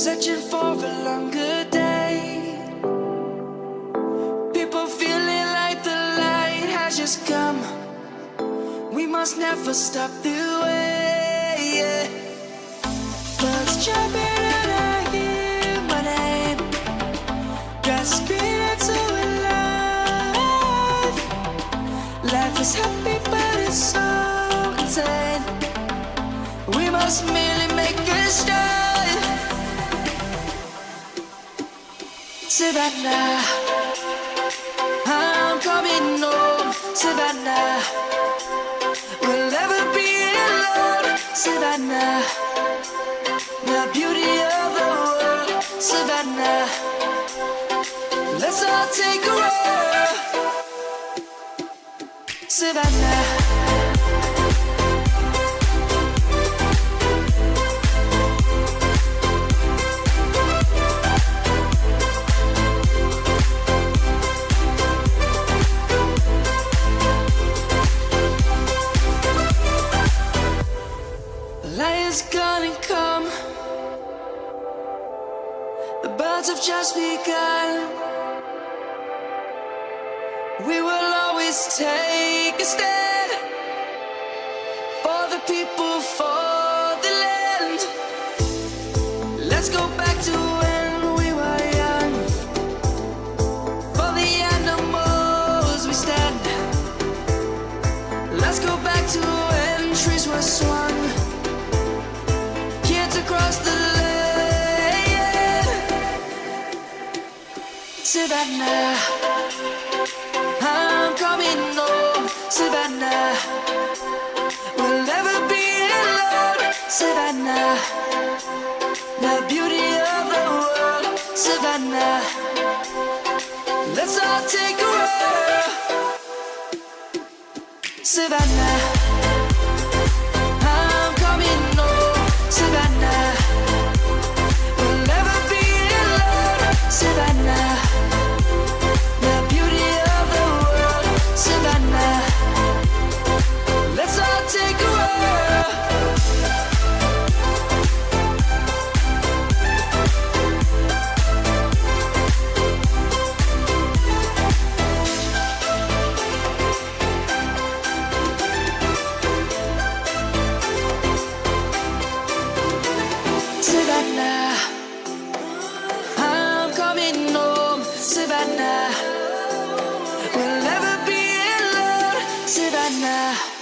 searching for a longer day. People feeling like the light has just come. We must never stop the way, yeah. Birds jumping and I hear my name, grasping into a life. Life is happy but it's so insane. We must merely make a start. Savannah, I'm coming home. Savannah, we'll never be alone. Savannah, the beauty of the world. Savannah, let's all take a roll. Savannah, gonna come. The birds have just begun. We will always take a stand for the people, for the land. Let's go back to when we were young. For the animals we stand. Let's go back to when trees were swung across the land. Savannah, I'm coming home. Savannah, we'll never be alone. Savannah, the beauty of the world. Savannah, let's all take a roll. Savannah, I'm coming home. Savannah, we'll never be alone. Savannah, the beauty of the world. Savannah, let's all take a roll. Savannah, I'm coming home. Savannah, we'll never be alone. Savannah.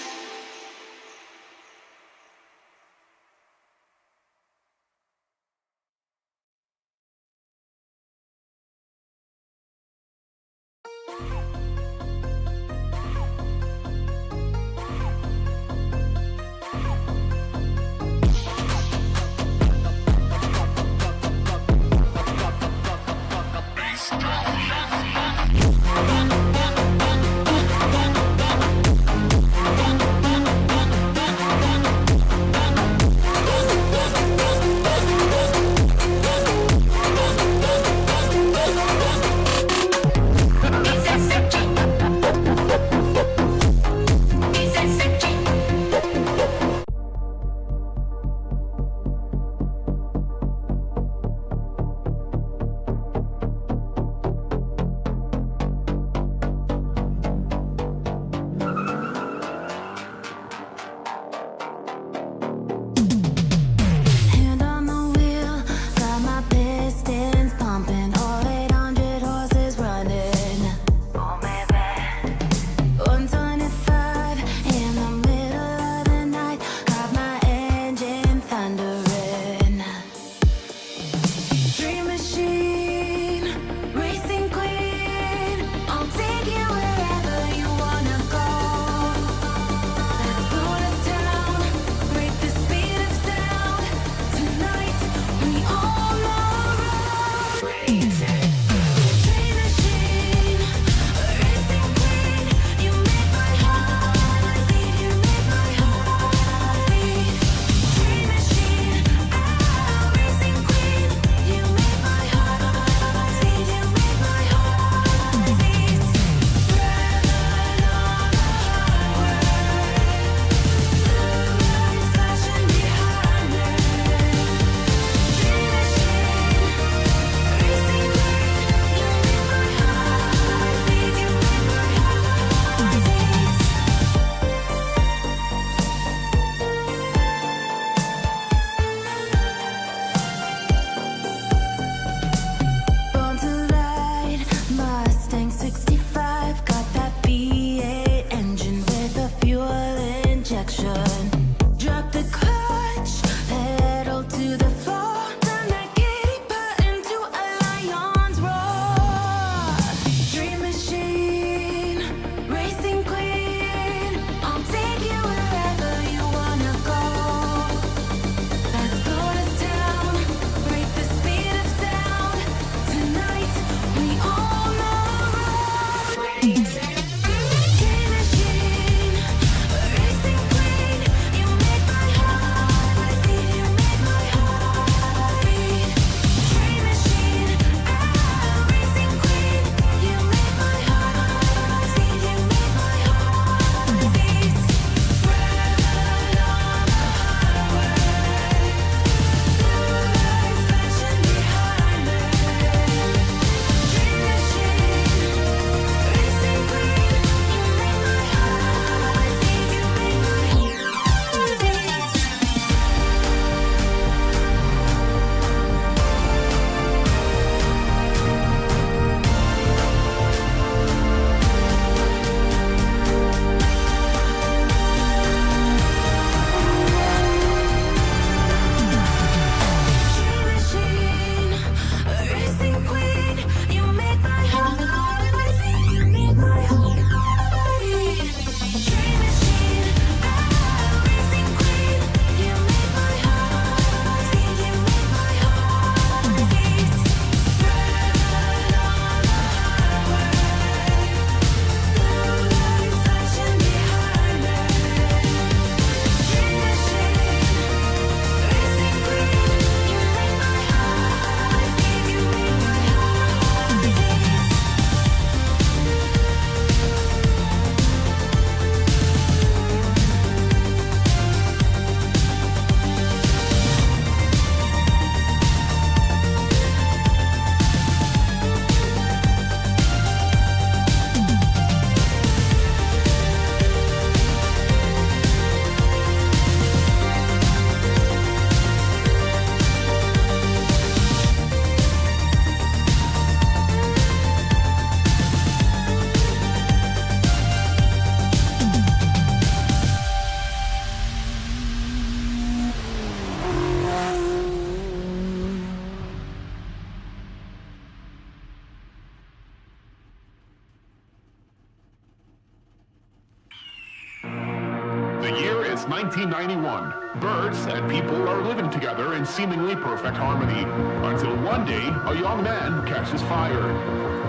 since 1991. Birds and people are living together in seemingly perfect harmony, until one day a young man catches fire.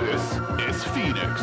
This is Phoenix.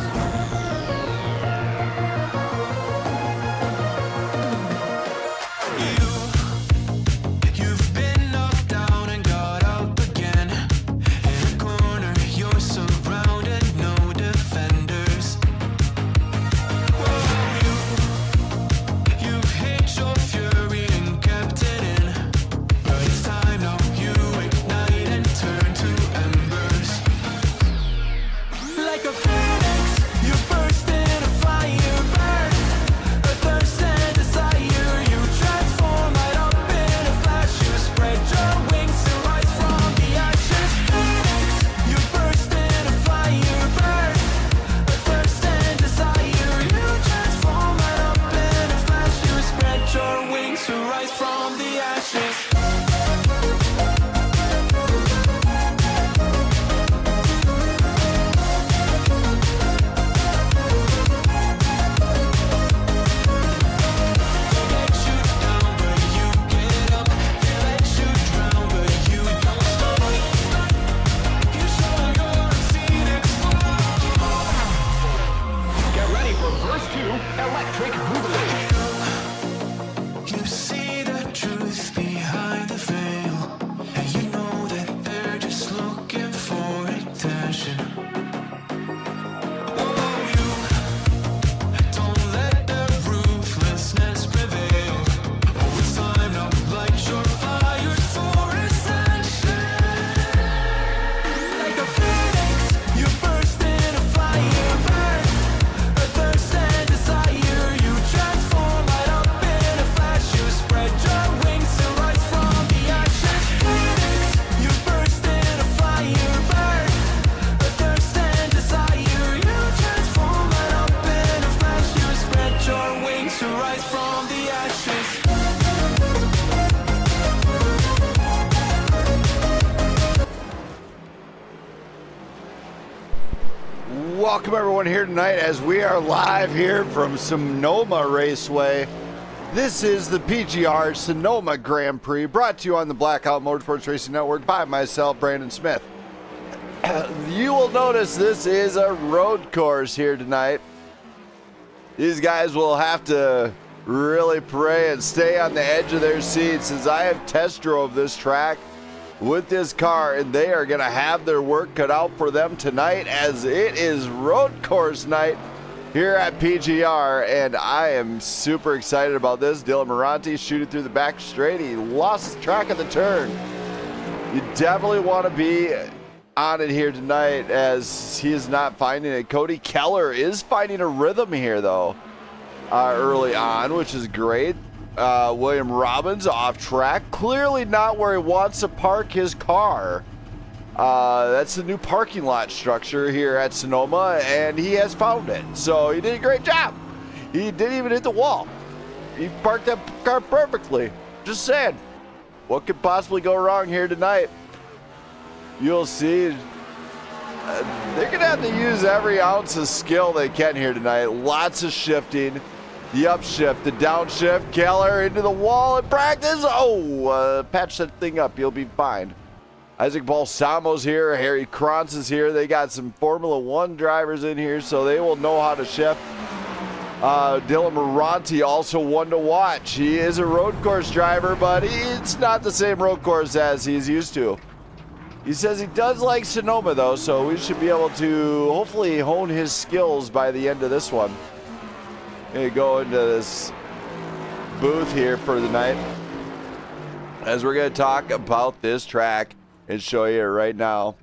Welcome everyone here tonight as we are live here from Sonoma Raceway. This is the PGR Sonoma Grand Prix brought to you on the Blackout Motorsports Racing Network by myself, Brandon Smith. You will notice this is a road course here tonight. These guys will have to really pray and stay on the edge of their seats as I have test drove this track with this car, and they are going to have their work cut out for them tonight as it is road course night here at PGR, and I am super excited about this. Dylan Moranti shooting through the back straight. He lost track of the turn. You definitely want to be on it here tonight as he is not finding it. Cody Keller is finding a rhythm here, though, early on, which is great. William Robbins off track, clearly not where he wants to park his car. That's the new parking lot structure here at Sonoma, and he has found it. So he did a great job. He didn't even hit the wall. He parked that car perfectly. Just saying, what could possibly go wrong here tonight? You'll see. They're going to have to use every ounce of skill they can here tonight. Lots of shifting. The upshift, the downshift, Keller into the wall in practice. Oh, patch that thing up. You'll be fine. Isaac Balsamo's here. Harry Krantz is here. They got some Formula One drivers in here, so they will know how to shift. Dylan Moranti, also one to watch. He is a road course driver, but it's not the same road course as he's used to. He says he does like Sonoma, though, so we should be able to hopefully hone his skills by the end of this one. Gonna go into this booth here for the night as we're gonna talk about this track and show you it right now.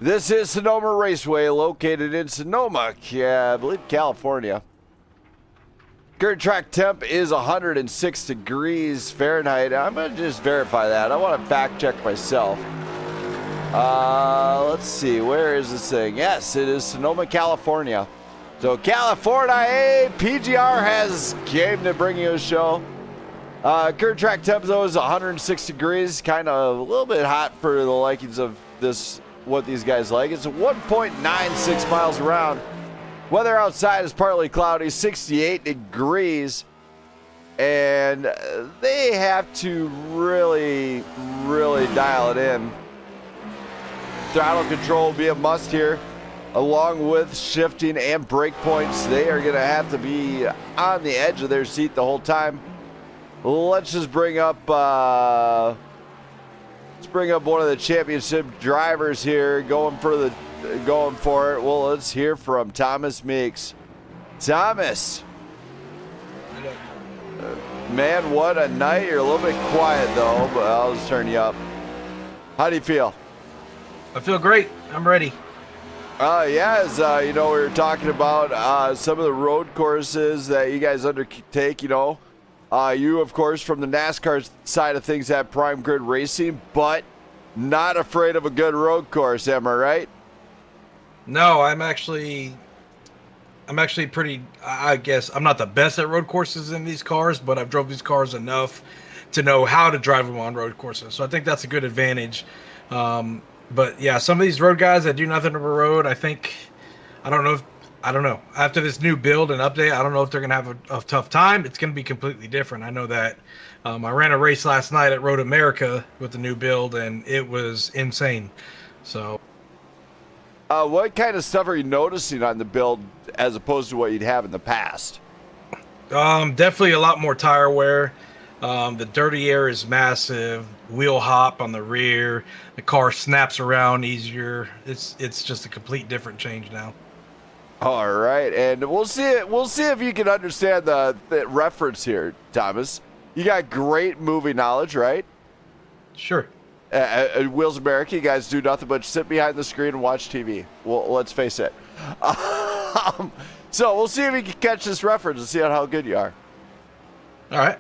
This is Sonoma Raceway, located in Sonoma, I believe California. Current track temp is 106 degrees Fahrenheit. I'm gonna just verify that. I want to fact check myself. Let's see, where is this thing? Yes, it is Sonoma, California. So California, PGR has came to bring you a show. Current track temp though is 106 degrees, kind of a little bit hot for the likings of this, what these guys like. It's 1.96 miles around. Weather outside is partly cloudy, 68 degrees. and they have to really, really dial it in. Throttle control will be a must here, along with shifting and brake points. They are going to have to be on the edge of their seat the whole time. Let's just bring up one of the championship drivers here, going for it. Well, let's hear from Thomas Meeks. Thomas, man, what a night! You're a little bit quiet though, but I'll just turn you up. How do you feel? I feel great. I'm ready. As we were talking about some of the road courses that you guys undertake. You, of course, from the NASCAR side of things at Prime Grid Racing, but not afraid of a good road course, am I right? No, I'm actually pretty, I guess, I'm not the best at road courses in these cars, but I've drove these cars enough to know how to drive them on road courses. So I think that's a good advantage. But yeah, some of these road guys that do nothing of a road, I don't know. After this new build and update, I don't know if they're going to have a tough time. It's going to be completely different. I know that. I ran a race last night at Road America with the new build, and it was insane. So. What kind of stuff are you noticing on the build as opposed to what you'd have in the past? Definitely a lot more tire wear. The dirty air is massive. Wheel hop on the rear. The car snaps around easier. It's just a complete different change now. All right, and we'll see if you can understand the reference here, Thomas. You got great movie knowledge, right? Sure. Wheels America, you guys do nothing but sit behind the screen and watch TV. Well, let's face it. So we'll see if you can catch this reference and see how good you are. All right.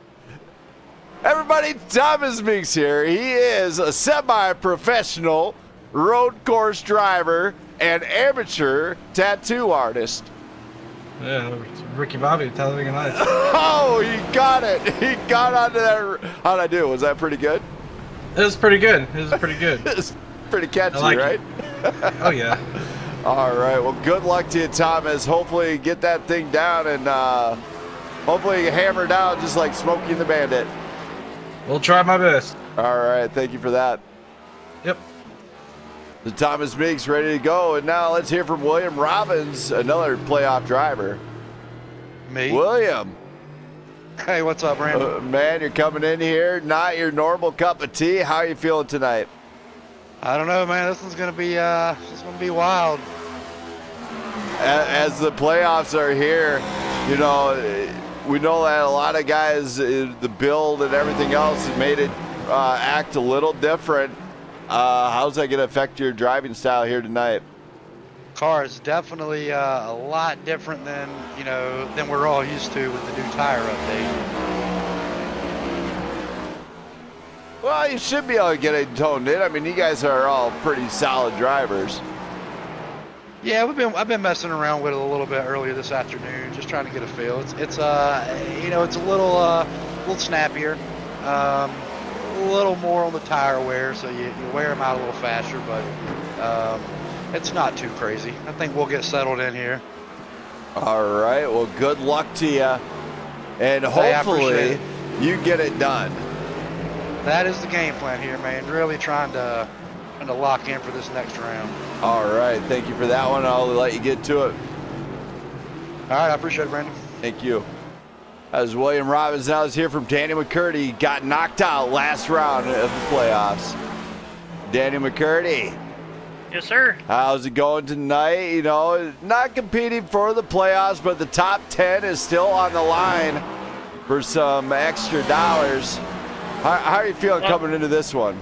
Everybody, Thomas Meeks here. He is a semi-professional road course driver and amateur tattoo artist. Yeah, Ricky Bobby, Talladega Nights. Oh, he got it. He got onto that. How'd I do? Was that pretty good? It was pretty good. It's pretty catchy, like right? Oh, yeah. All right. Well, good luck to you, Thomas. Hopefully you get that thing down and hopefully you hammer down just like Smokey and the Bandit. We'll try my best. All right. Thank you for that. Yep. The Thomas Meeks ready to go. And now let's hear from William Robbins, another playoff driver. Me? William. Hey, what's up, Brandon? Man, you're coming in here, not your normal cup of tea. How are you feeling tonight? I don't know, man. This one's gonna be wild. As the playoffs are here, we know that a lot of guys, the build and everything else made it act a little different. How's that going to affect your driving style here tonight? Car is definitely a lot different than we're all used to with the new tire update. Well, you should be able to get it toned in. I mean, you guys are all pretty solid drivers. Yeah, I've been messing around with it a little bit earlier this afternoon, just trying to get a feel. It's a little snappier, a little more on the tire wear, so you wear them out a little faster, but it's not too crazy. I think we'll get settled in here. All right. Well, good luck to you, and hopefully you get it done. That is the game plan here, man. Really trying to lock in for this next round. All right. Thank you for that one. I'll let you get to it. All right. I appreciate it, Brandon. Thank you. As William Robbins now is here from Danny McCurdy. Got knocked out last round of the playoffs. Danny McCurdy. Yes, sir. How's it going tonight? Not competing for the playoffs, but the top 10 is still on the line for some extra dollars. How are you feeling coming into this one?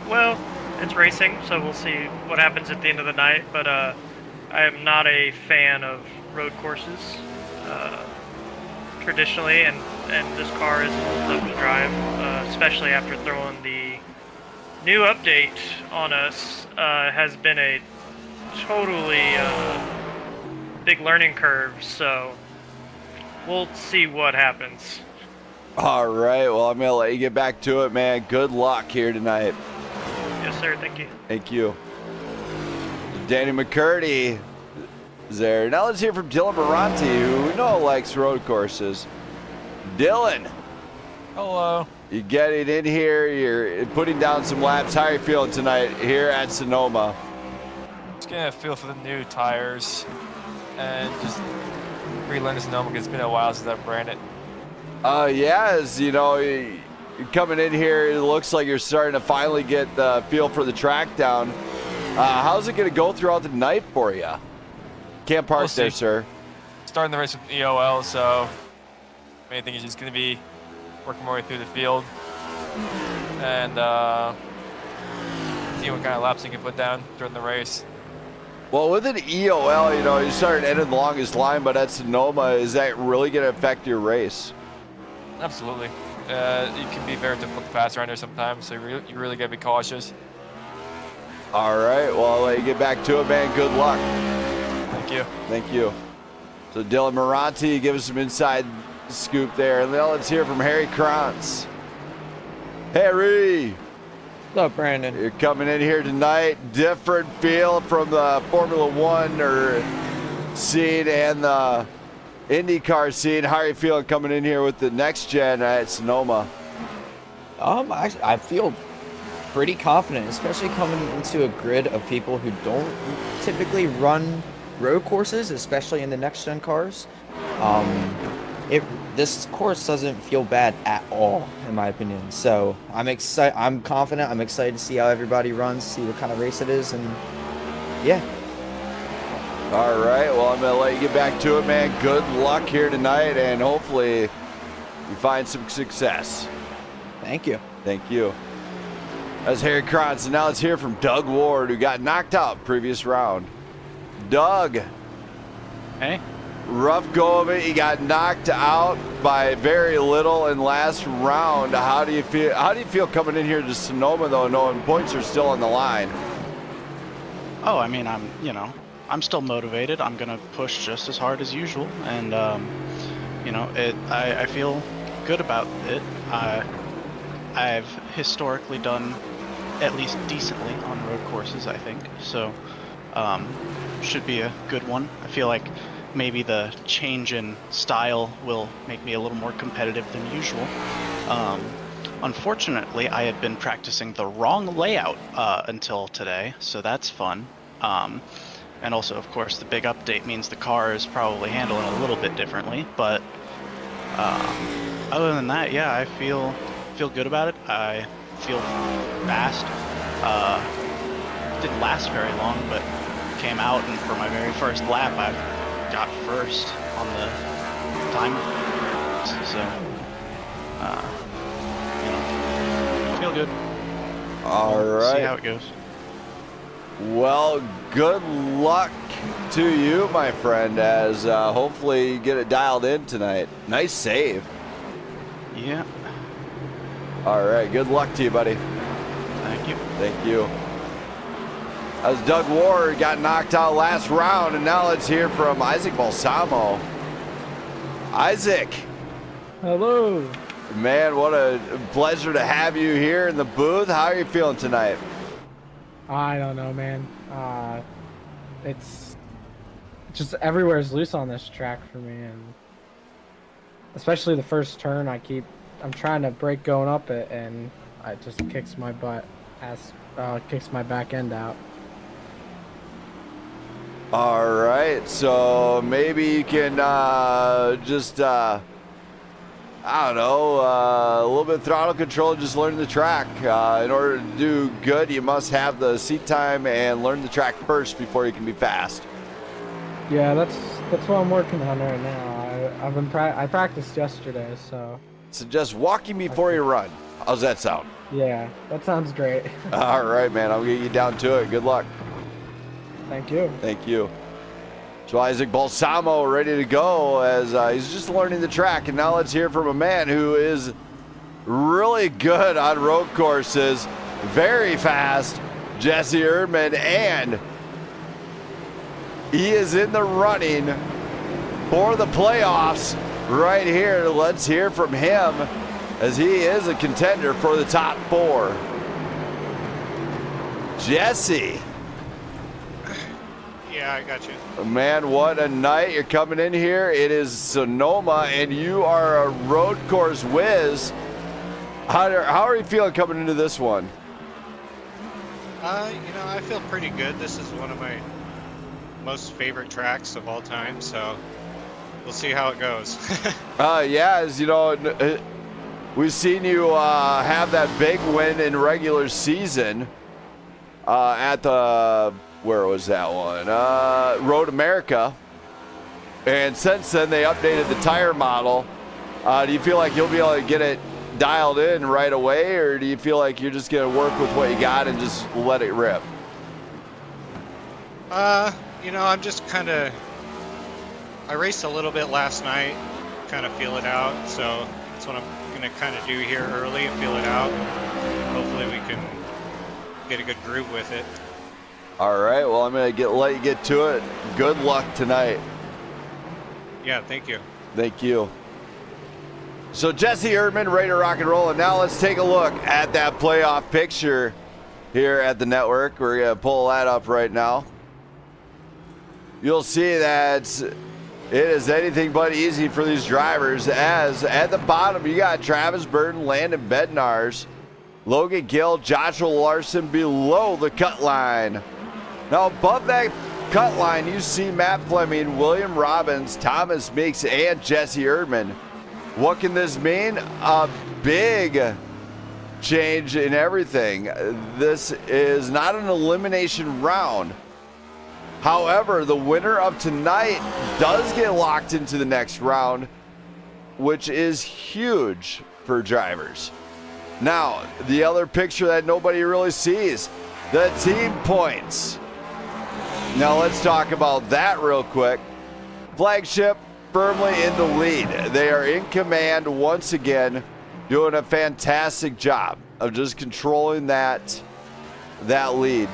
Well, it's racing, so we'll see what happens at the end of the night, but I am not a fan of road courses traditionally, and this car is tough to drive, especially after throwing the new update on us. Has been a totally big learning curve, so we'll see what happens. All right, well, I'm going to let you get back to it, man. Good luck here tonight. Yes, sir. Thank you. Thank you. Danny McCurdy there. Now let's hear from Dylan Moranti, who we know likes road courses. Dylan. Hello. You getting in here, you're putting down some laps. How are you feeling tonight here at Sonoma? Just getting a feel for the new tires and just relearning Sonoma because it's been a while since I've ran it. Yeah, as you know, you're coming in here, it looks like you're starting to finally get the feel for the track down. How's it going to go throughout the night for you? Can't park We'll there, see. sir. Starting the race with EOL, so main thing is just going to be working my way through the field and see what kind of laps you can put down during the race. Well, with an EOL, you know, you started ending the longest line, but at Sonoma, is that really going to affect your race? Absolutely. It can be very difficult to pass around here sometimes, so you really got to be cautious. All right, well, I'll let you get back to it, man. Good luck. Thank you. Thank you. So Dylan Moranti, give us some inside scoop there. And now let's hear from Harry Krantz. Harry, What's up, Brandon? you're coming in here tonight. Different feel from the Formula One scene and the IndyCar scene. How are you feeling coming in here with the next gen at Sonoma? I feel pretty confident, especially coming into a grid of people who don't typically run road courses, especially in the next gen cars. This course doesn't feel bad at all, in my opinion. So I'm excited. I'm confident. I'm excited to see how everybody runs, see what kind of race it is, and yeah. All right, well, I'm going to let you get back to it, man. Good luck here tonight, and hopefully you find some success. Thank you. Thank you. That's Harry Krantz, and now let's hear from Doug Ward, who got knocked out previous round. Doug. Hey. Rough go of it. You got knocked out by very little in last round. How do you feel? How do you feel coming in here to Sonoma, though, knowing points are still on the line? Oh, I mean, I'm still motivated. I'm gonna push just as hard as usual, and I feel good about it. I've historically done at least decently on road courses, I think. So, should be a good one. I feel like maybe the change in style will make me a little more competitive than usual. Unfortunately, I had been practicing the wrong layout until today, so that's fun. And also, of course, the big update means the car is probably handling a little bit differently. But other than that, yeah, I feel good about it. I feel fast. Didn't last very long, but came out, and for my very first lap, I got first on the time. So, feel good. All right. See how it goes. Well, good luck to you, my friend, as hopefully you get it dialed in tonight. Nice save. Yeah. All right. Good luck to you, buddy. Thank you. Thank you. As Doug Ward got knocked out last round, and now let's hear from Isaac Balsamo. Isaac. Hello. Man, what a pleasure to have you here in the booth. How are you feeling tonight? I don't know, man. It's just everywhere's loose on this track for me, and especially the first turn. I'm trying to brake going up it, and it just kicks my butt, kicks my back end out. All right, so maybe you can I don't know, a little bit of throttle control, just learn the track. In order to do good, you must have the seat time and learn the track first before you can be fast. Yeah, that's what I'm working on right now. I practiced yesterday, so. Suggest walking before you run. How's that sound? Yeah, that sounds great. All right, man, I'll get you down to it. Good luck. Thank you. Thank you. So Isaac Balsamo ready to go as he's just learning the track. And now let's hear from a man who is really good on road courses, very fast, Jesse Erdman, and he is in the running for the playoffs right here. Let's hear from him as he is a contender for the top four. Jesse. Yeah, I got you. Man, what a night. You're coming in here. It is Sonoma, and you are a road course whiz. How are you feeling coming into this one? I feel pretty good. This is one of my most favorite tracks of all time, so we'll see how it goes. Yeah, as you know, we've seen you have that big win in regular season at the, where was that one? Road America. And since then, they updated the tire model. Do you feel like you'll be able to get it dialed in right away, or do you feel like you're just going to work with what you got and just let it rip? I'm just kind of, I raced a little bit last night, kind of feel it out, so that's what I'm going to kind of do here early and feel it out. Hopefully we can get a good groove with it. All right, well, I'm going to let you get to it. Good luck tonight. Yeah, thank you. Thank you. So Jesse Erdman, ready to rock and roll, and now let's take a look at that playoff picture here at the network. We're going to pull that up right now. You'll see that it is anything but easy for these drivers, as at the bottom you got Travis Burton, Landon Bednarz, Logan Gill, Joshua Larson below the cut line. Now above that cut line you see Matt Fleming, William Robbins, Thomas Meeks, and Jesse Erdman. What can this mean? A big change in everything. This is not an elimination round. However, the winner of tonight does get locked into the next round, which is huge for drivers. Now, the other picture that nobody really sees, the team points. Now, let's talk about that real quick. Flagship firmly in the lead. They are in command once again, doing a fantastic job of just controlling that lead.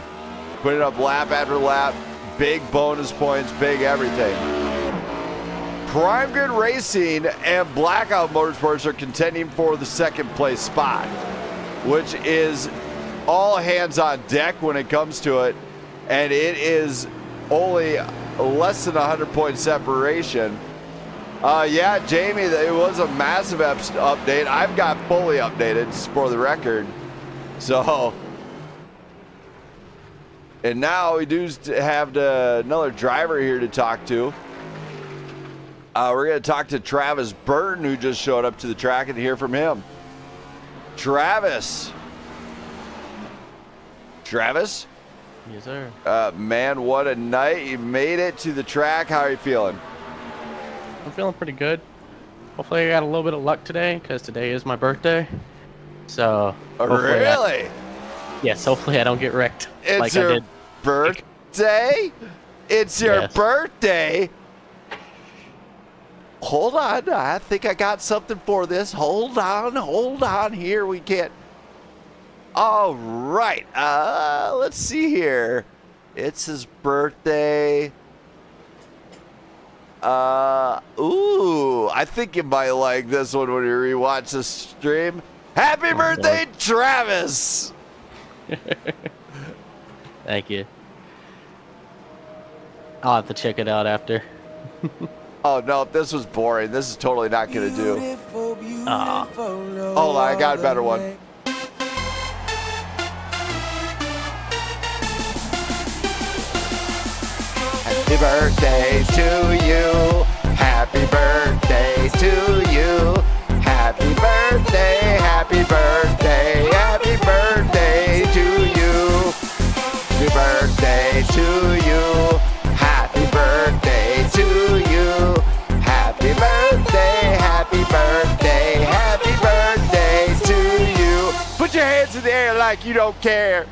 Putting up lap after lap. Big bonus points, big everything. Prime Grid Racing and Blackout Motorsports are contending for the second place spot, which is all hands on deck when it comes to it, and it is only less than 100-point separation. Yeah, Jamie, it was a massive update. I've got fully updated, just for the record. So, and now we do have another driver here to talk to. We're going to talk to Travis Burton, who just showed up to the track, and hear from him. Travis? Yes, sir. Man, what a night. You made it to the track. How are you feeling? I'm feeling pretty good. Hopefully I got a little bit of luck today, because today is my birthday. So, really? Yes, hopefully I don't get wrecked like I did. Birthday? It's your birthday? Hold on. I think I got something for this. Hold on. Here we get. All right. Let's see here. It's his birthday. Ooh, I think you might like this one when you rewatch the stream. Happy birthday, boy. Travis! Thank you. I'll have to check it out after. Oh no, this was boring. This is totally not gonna do. Hold on, I got a better one. Happy birthday to you. Happy birthday to you. Happy birthday, happy birthday, happy birthday to you. Happy birthday to you. Happy birthday to you. Happy birthday, happy birthday, happy birthday to you. Put your hands in the air like you don't care.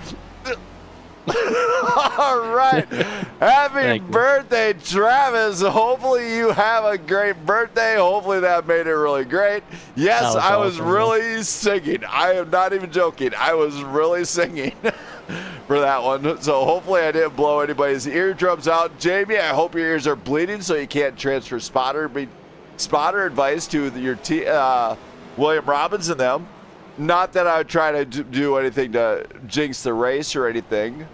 All right. Happy birthday, Travis. Hopefully you have a great birthday. Hopefully that made it really great. Yes, I was really singing. I am not even joking. I was really singing for that one. So hopefully I didn't blow anybody's eardrums out. Jamie, I hope your ears are bleeding so you can't transfer spotter advice to your William Robbins and them. Not that I would try to do anything to jinx the race or anything,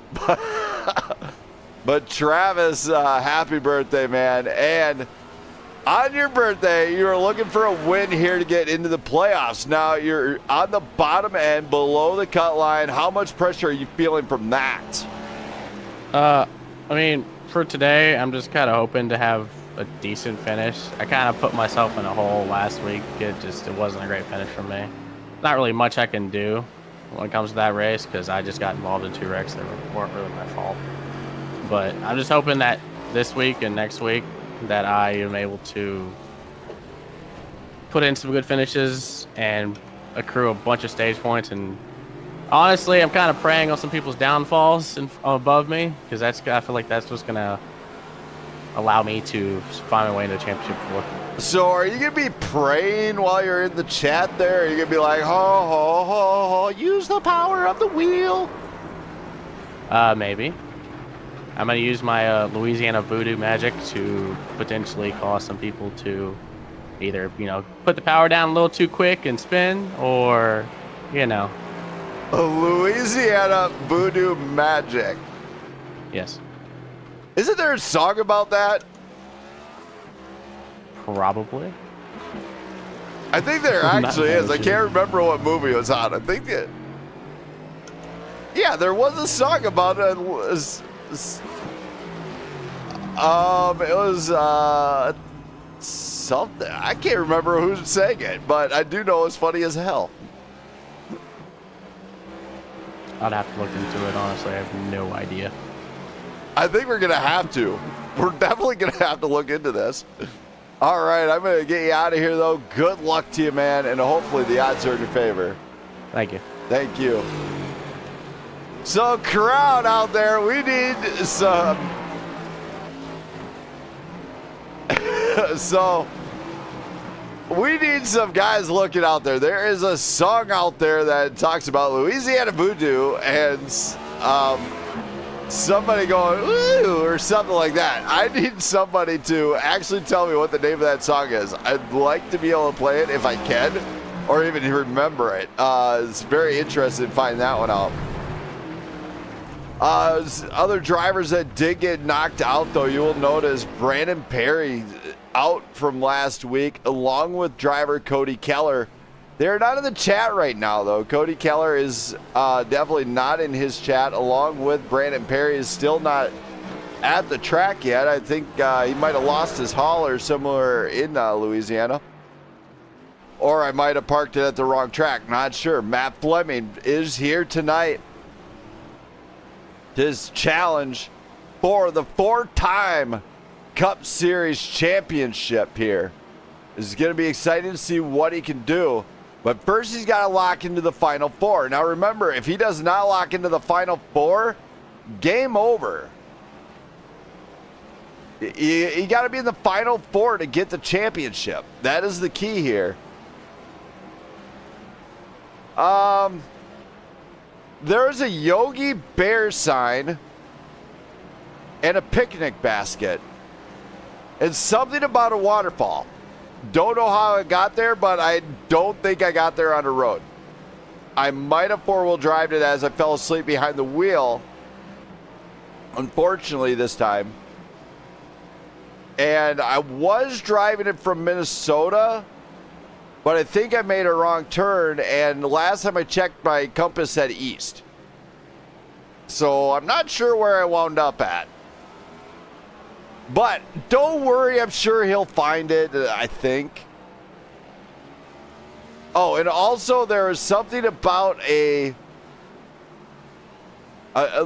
But Travis, happy birthday, man. And on your birthday, you're looking for a win here to get into the playoffs. Now, you're on the bottom end, below the cut line. How much pressure are you feeling from that? I mean, for today, I'm just kind of hoping to have a decent finish. I kind of put myself in a hole last week. It wasn't a great finish for me. Not really much I can do when it comes to that race because I just got involved in 2 wrecks that weren't really my fault. But I'm just hoping that this week and next week that I am able to put in some good finishes and accrue a bunch of stage points. And honestly, I'm kind of preying on some people's downfalls above me because I feel like that's what's going to allow me to find my way into the championship floor. So are you going to be praying while you're in the chat there? Or are you going to be like, ho, ho, ho, ho, use the power of the wheel? Maybe. I'm going to use my Louisiana voodoo magic to potentially cause some people to either, put the power down a little too quick and spin or, Louisiana voodoo magic. Yes. Isn't there a song about that? Probably. I think there actually is. I can't remember what movie it was on. I think it. Yeah, there was a song about it. It was something. I can't remember who sang it, but I do know it's funny as hell. I'd have to look into it, honestly. I have no idea. I think we're going to have to. We're definitely going to have to look into this. All right, I'm going to get you out of here, though. Good luck to you, man, and hopefully the odds are in your favor. Thank you. Thank you. So, crowd out there, we need some... we need some guys looking out there. There is a song out there that talks about Louisiana voodoo and somebody going, ooh, or something like that. I need somebody to actually tell me what the name of that song is. I'd like to be able to play it if I can, or even remember it. It's very interesting in finding that one out. Other drivers that did get knocked out, though, you will notice Brandon Perry out from last week, along with driver Cody Keller. They're not in the chat right now, though. Cody Keller is definitely not in his chat, along with Brandon Perry is still not at the track yet. I think he might have lost his hauler somewhere in Louisiana. Or I might have parked it at the wrong track. Not sure. Matt Fleming is here tonight. His challenge for the 4-time Cup Series championship here. This is going to be exciting to see what he can do. But first, he's got to lock into the Final Four. Now, remember, if he does not lock into the Final Four, game over. You got to be in the Final Four to get the championship. That is the key here. There's a Yogi Bear sign and a picnic basket. And something about a waterfall. Don't know how I got there, but I don't think I got there on the road. I might have four-wheel drived it as I fell asleep behind the wheel. Unfortunately, this time. And I was driving it from Minnesota, but I think I made a wrong turn, and last time I checked, my compass said east. So I'm not sure where I wound up at. But don't worry, I'm sure he'll find it, I think. Oh, and also there is something about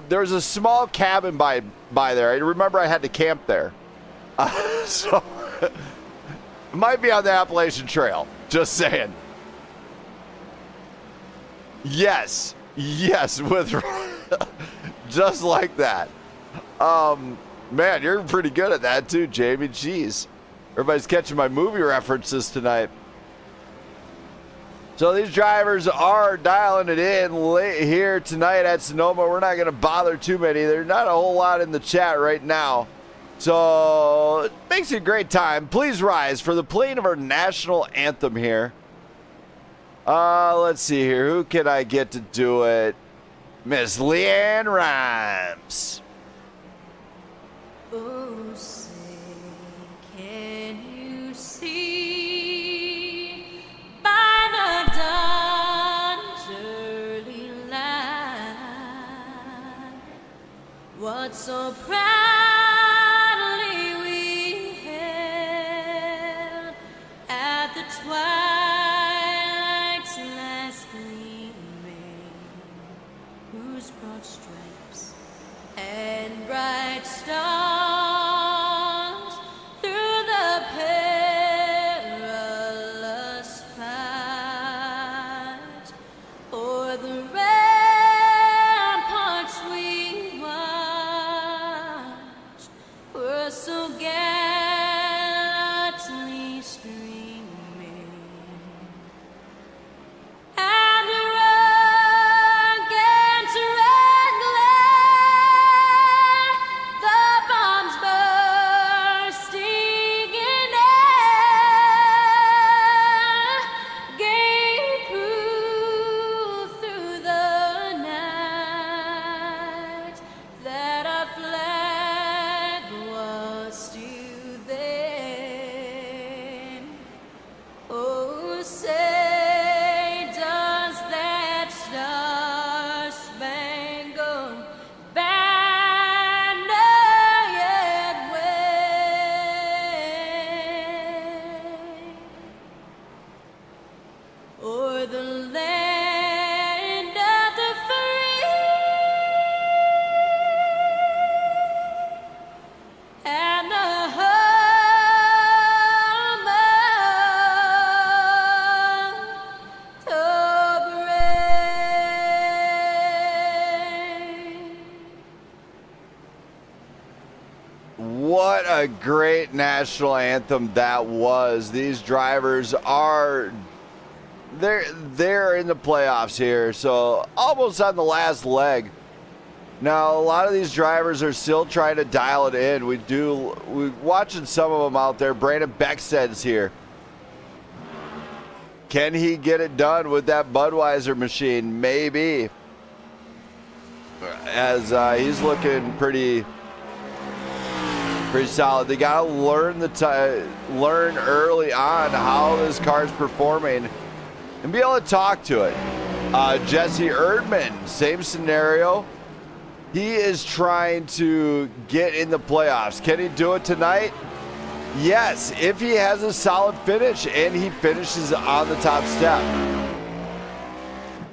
there's a small cabin by there. I remember I had to camp there. So it might be on the Appalachian Trail. Just saying. Yes, with just like that. Man, you're pretty good at that too, Jamie. Jeez, everybody's catching my movie references tonight. So these drivers are dialing it in late here tonight at Sonoma. We're not going to bother too many. There's not a whole lot in the chat right now. So it makes it a great time. Please rise for the playing of our national anthem here. Let's see here. Who can I get to do it? Miss Leanne Rhymes. Oh, say, can you see by the dawn's early light what so proudly we held at the twilight's last gleaming, whose broad stripes and bright stars through the perilous fight o'er the ramparts we watched were so gallantly streaming, and the rocket's red glare, the bombs bursting in air, gave proof through the night that our flag was still there. Oh, say does that star-spangled banner yet wave o'er the land of the free and the home of the brave. What a great national anthem that was. These drivers are they're in the playoffs here, so almost on the last leg. Now, a lot of these drivers are still trying to dial it in. We're watching some of them out there. Brandon Beckstead's here. Can he get it done with that Budweiser machine? Maybe. As he's looking pretty solid. They got to learn learn early on how this car's performing and be able to talk to it. Jesse Erdman, same scenario. He is trying to get in the playoffs. Can he do it tonight? Yes, if he has a solid finish and he finishes on the top step.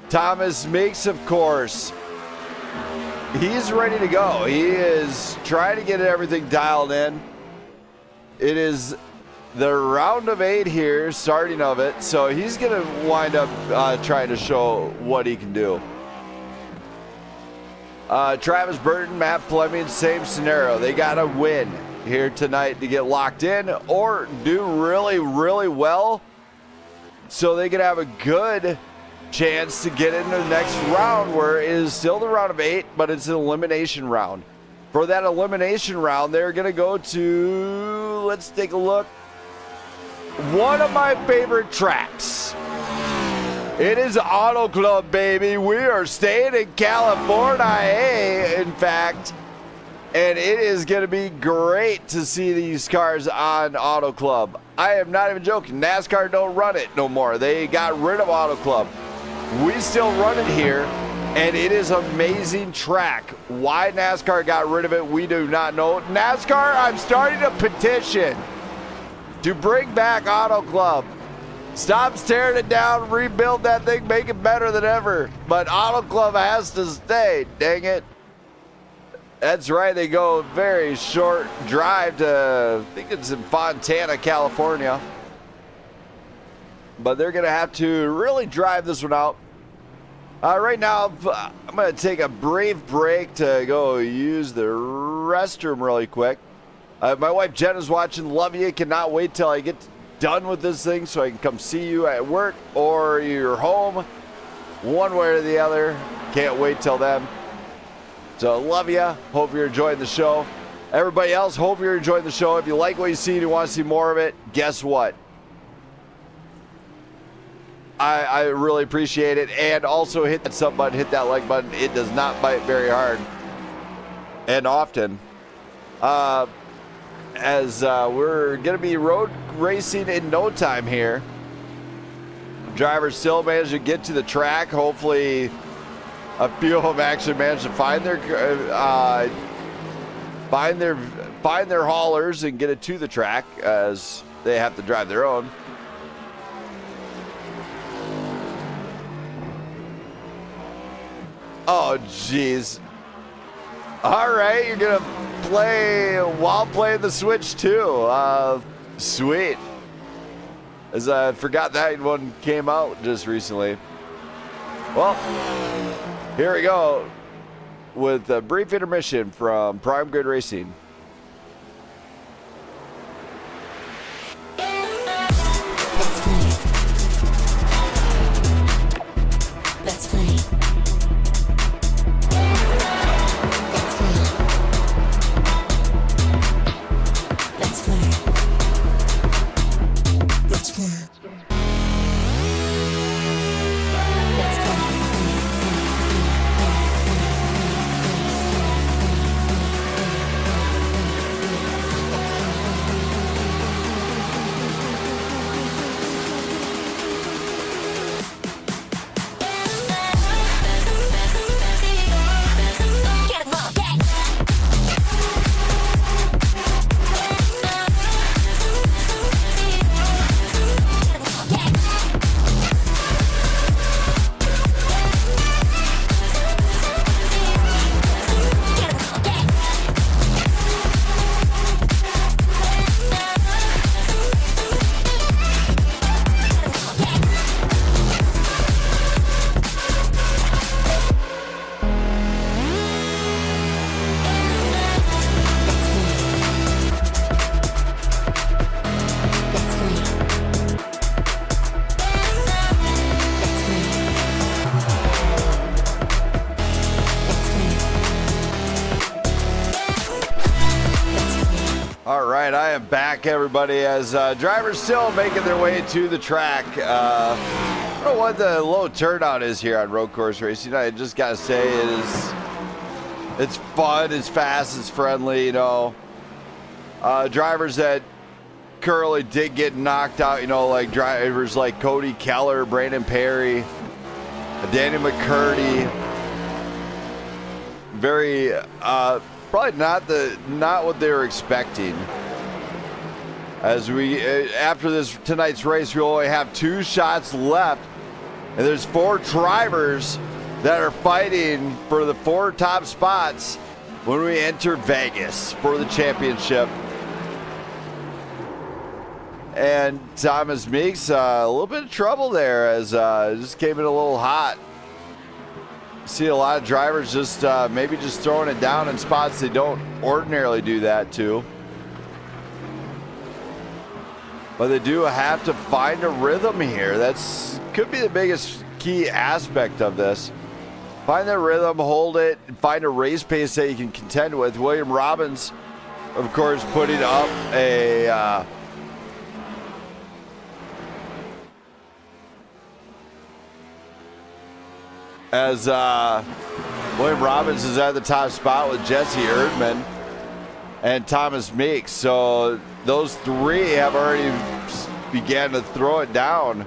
Thomas Meeks, of course, he's ready to go. He is trying to get everything dialed in. It is the round of 8 here, starting of it, so he's going to wind up trying to show what he can do. Travis Burton, Matt Fleming, same scenario. They got to win here tonight to get locked in or do really, really well so they can have a good chance to get into the next round, where it is still the round of 8, but it's an elimination round. For that elimination round, they're going to go to, let's take a look, one of my favorite tracks. It is Auto Club, baby. We are staying in California, in fact, and it is going to be great to see these cars on Auto Club. I am not even joking. NASCAR don't run it no more. They got rid of Auto Club. We still run it here, and it is an amazing track. Why NASCAR got rid of it, we do not know. NASCAR, I'm starting a petition to bring back Auto Club. Stop tearing it down, rebuild that thing, make it better than ever. But Auto Club has to stay, dang it. That's right, they go a very short drive to, I think it's in Fontana, California. But they're going to have to really drive this one out. Right now, I'm going to take a brief break to go use the restroom really quick. My wife Jenna's watching. Love you. Cannot wait till I get done with this thing so I can come see you at work or you're home. One way or the other. Can't wait till then. So love you. Hope you're enjoying the show. Everybody else, hope you're enjoying the show. If you like what you see and you want to see more of it, guess what? I really appreciate it. And also hit that sub button, hit that like button. It does not bite very hard and often. as we're going to be road racing in no time here. Drivers still managed to get to the track. Hopefully, a few of them actually managed to find their haulers and get it to the track, as they have to drive their own. Oh, jeez. All right, you're going to play while playing the Switch, too. Sweet. As I forgot that one came out just recently. Well, here we go with a brief intermission from Prime Grid Racing. Let's play. I am back, everybody, as drivers still making their way to the track. I don't know what the low turnout is here on road course racing. I just gotta say, it's fun, it's fast, it's friendly. You know, drivers that currently did get knocked out. You know, like drivers like Cody Keller, Brandon Perry, Danny McCurdy. Very probably not what they were expecting. As we after tonight's race, we only have 2 shots left, and there's 4 drivers that are fighting for the 4 top spots when we enter Vegas for the championship. And Thomas Meeks, a little bit of trouble there, as just came in a little hot. See a lot of drivers just maybe just throwing it down in spots they don't ordinarily do that to. But they do have to find a rhythm here. That's could be the biggest key aspect of this. Find the rhythm, hold it, and find a race pace that you can contend with. William Robbins, of course, putting up a William Robbins is at the top spot with Jesse Erdman and Thomas Meeks. So those 3 have already began to throw it down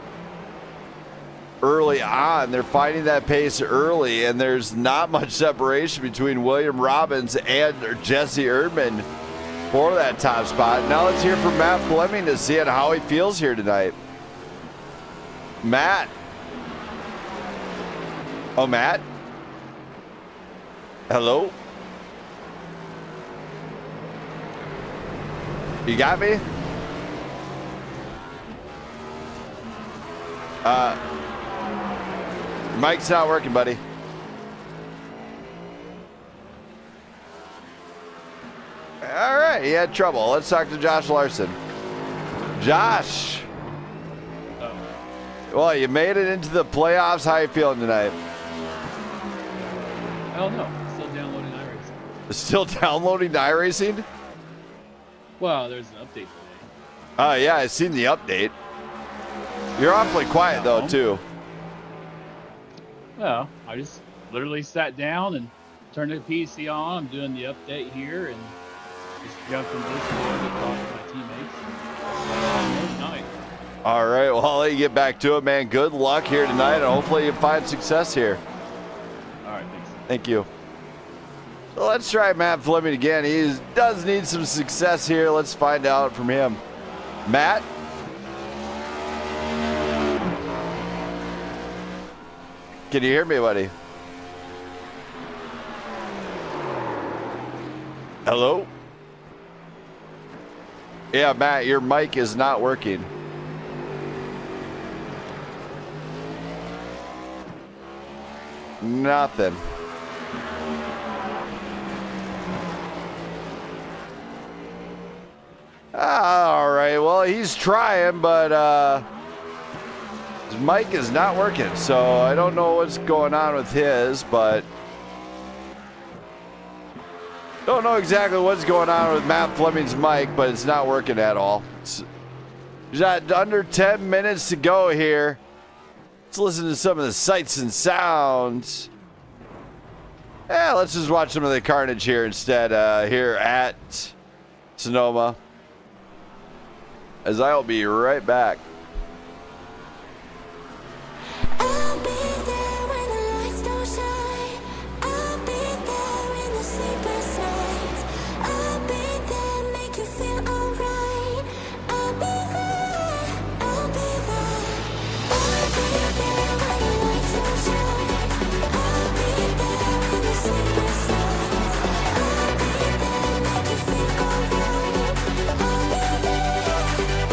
early on. They're finding that pace early, and there's not much separation between William Robbins and Jesse Erdman for that top spot. Now let's hear from Matt Fleming to see how he feels here tonight. Matt. Oh, Matt? Hello? You got me? Mic's not working, buddy. All right, he had trouble. Let's talk to Josh Larson. Josh. Well, you made it into the playoffs. How you feeling tonight? I don't know. Still downloading iRacing. Still downloading iRacing? Well, there's an update today. Oh, yeah, I seen the update. You're awfully quiet, though, too. Well, I just literally sat down and turned the PC on. I'm doing the update here, and Just jumped from this board to talk to my teammates. Night. All right, well, I'll let you get back to it, man. Good luck here tonight, and hopefully you find success here. All right, thanks. Thank you. So let's try Matt Fleming again. He does need some success here. Let's find out from him. Matt? Can you hear me, buddy? Hello? Yeah, Matt, your mic is not working. Nothing. All right, well, he's trying, but his mic is not working, so I don't know what's going on with his, but don't know exactly what's going on with Matt Fleming's mic, but it's not working at all. There's got under 10 minutes to go here. Let's listen to some of the sights and sounds. Yeah, let's just watch some of the carnage here instead, here at Sonoma. As I'll be right back. I'll be there when the lights don't shine. I'll be there in the sleepless nights. I'll be there, make you feel alright. I'll be there, I'll be there. I'll be there when the lights don't shine. I'll be there in the sleepless nights. I'll be there, make you feel alright. I'll be there, I'll be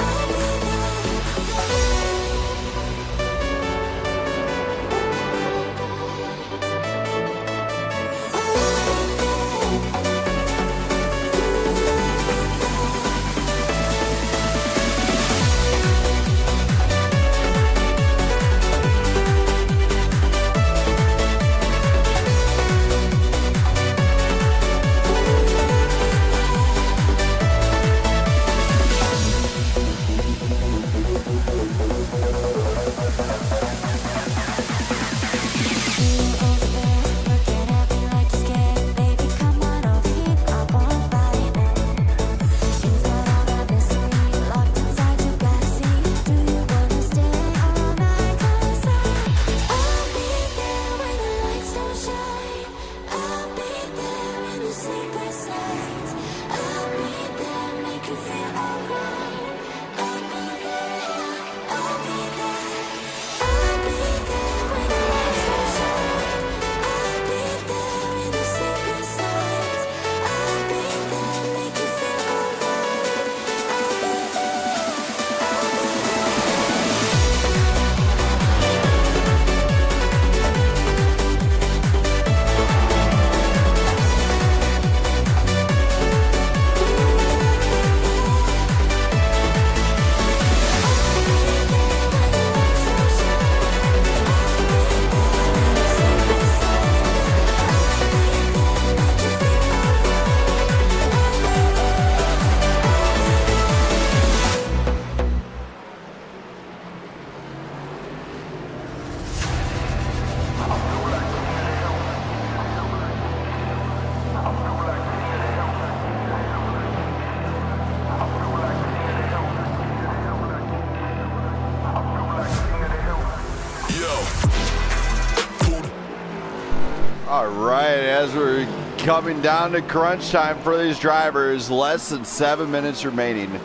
All right, as we're coming down to crunch time for these drivers, less than 7 minutes remaining.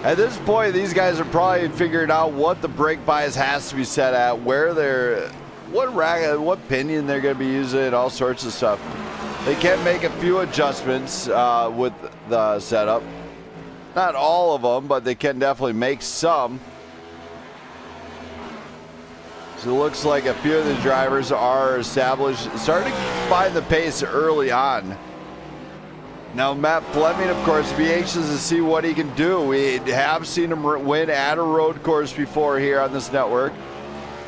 At this point, these guys are probably figuring out what the brake bias has to be set at, where they're, what pinion they're going to be using, all sorts of stuff. They can make a few adjustments with the setup. Not all of them, but they can definitely make some. So it looks like a few of the drivers are established, starting to find the pace early on. Now, Matt Fleming, of course, be anxious to see what he can do. We have seen him win at a road course before here on this network.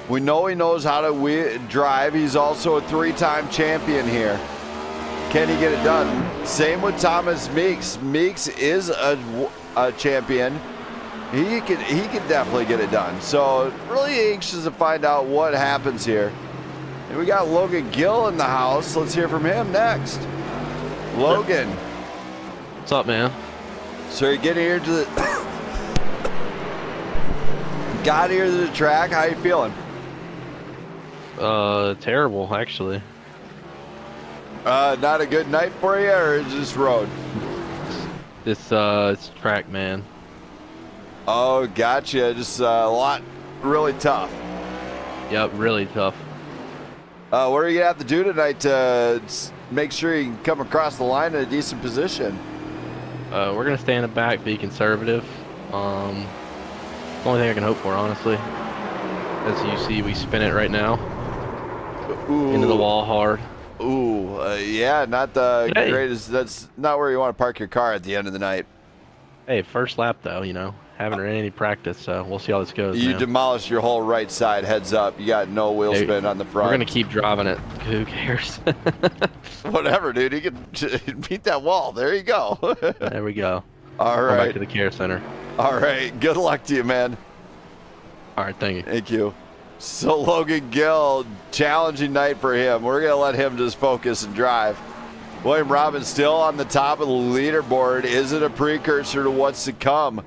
We know he knows how to drive. He's also a three-time champion here. Can he get it done? Same with Thomas Meeks. Meeks is a champion. He can definitely get it done. So really anxious to find out what happens here. And we got Logan Gill in the house. Let's hear from him next. Logan. What's up, man? So you get here to the got here to the track. How you feeling? Terrible, actually. Not a good night for you, or is this road? It's track, man. Oh, gotcha. Just a lot, really tough. Yep, really tough. What are you gonna have to do tonight to make sure you can come across the line in a decent position? We're gonna stay in the back, be conservative. The only thing I can hope for, honestly. As you see, we spin it right now. Ooh. Into the wall hard. Ooh, yeah, not the greatest. That's not where you want to park your car at the end of the night. Hey, first lap though, you know. Haven't ran any practice, so we'll see how this goes. You man. demolished your whole right side, heads up. You got no wheel spin on the front. We're gonna keep driving it. Who cares? Whatever, dude. You can beat that wall. There you go. There we go. All Going right. back to the care center. All right. Good luck to you, man. All right, thank you. Thank you. So Logan Gill, challenging night for him. We're gonna let him just focus and drive. William Robbins still on the top of the leaderboard. Is it a precursor to what's to come?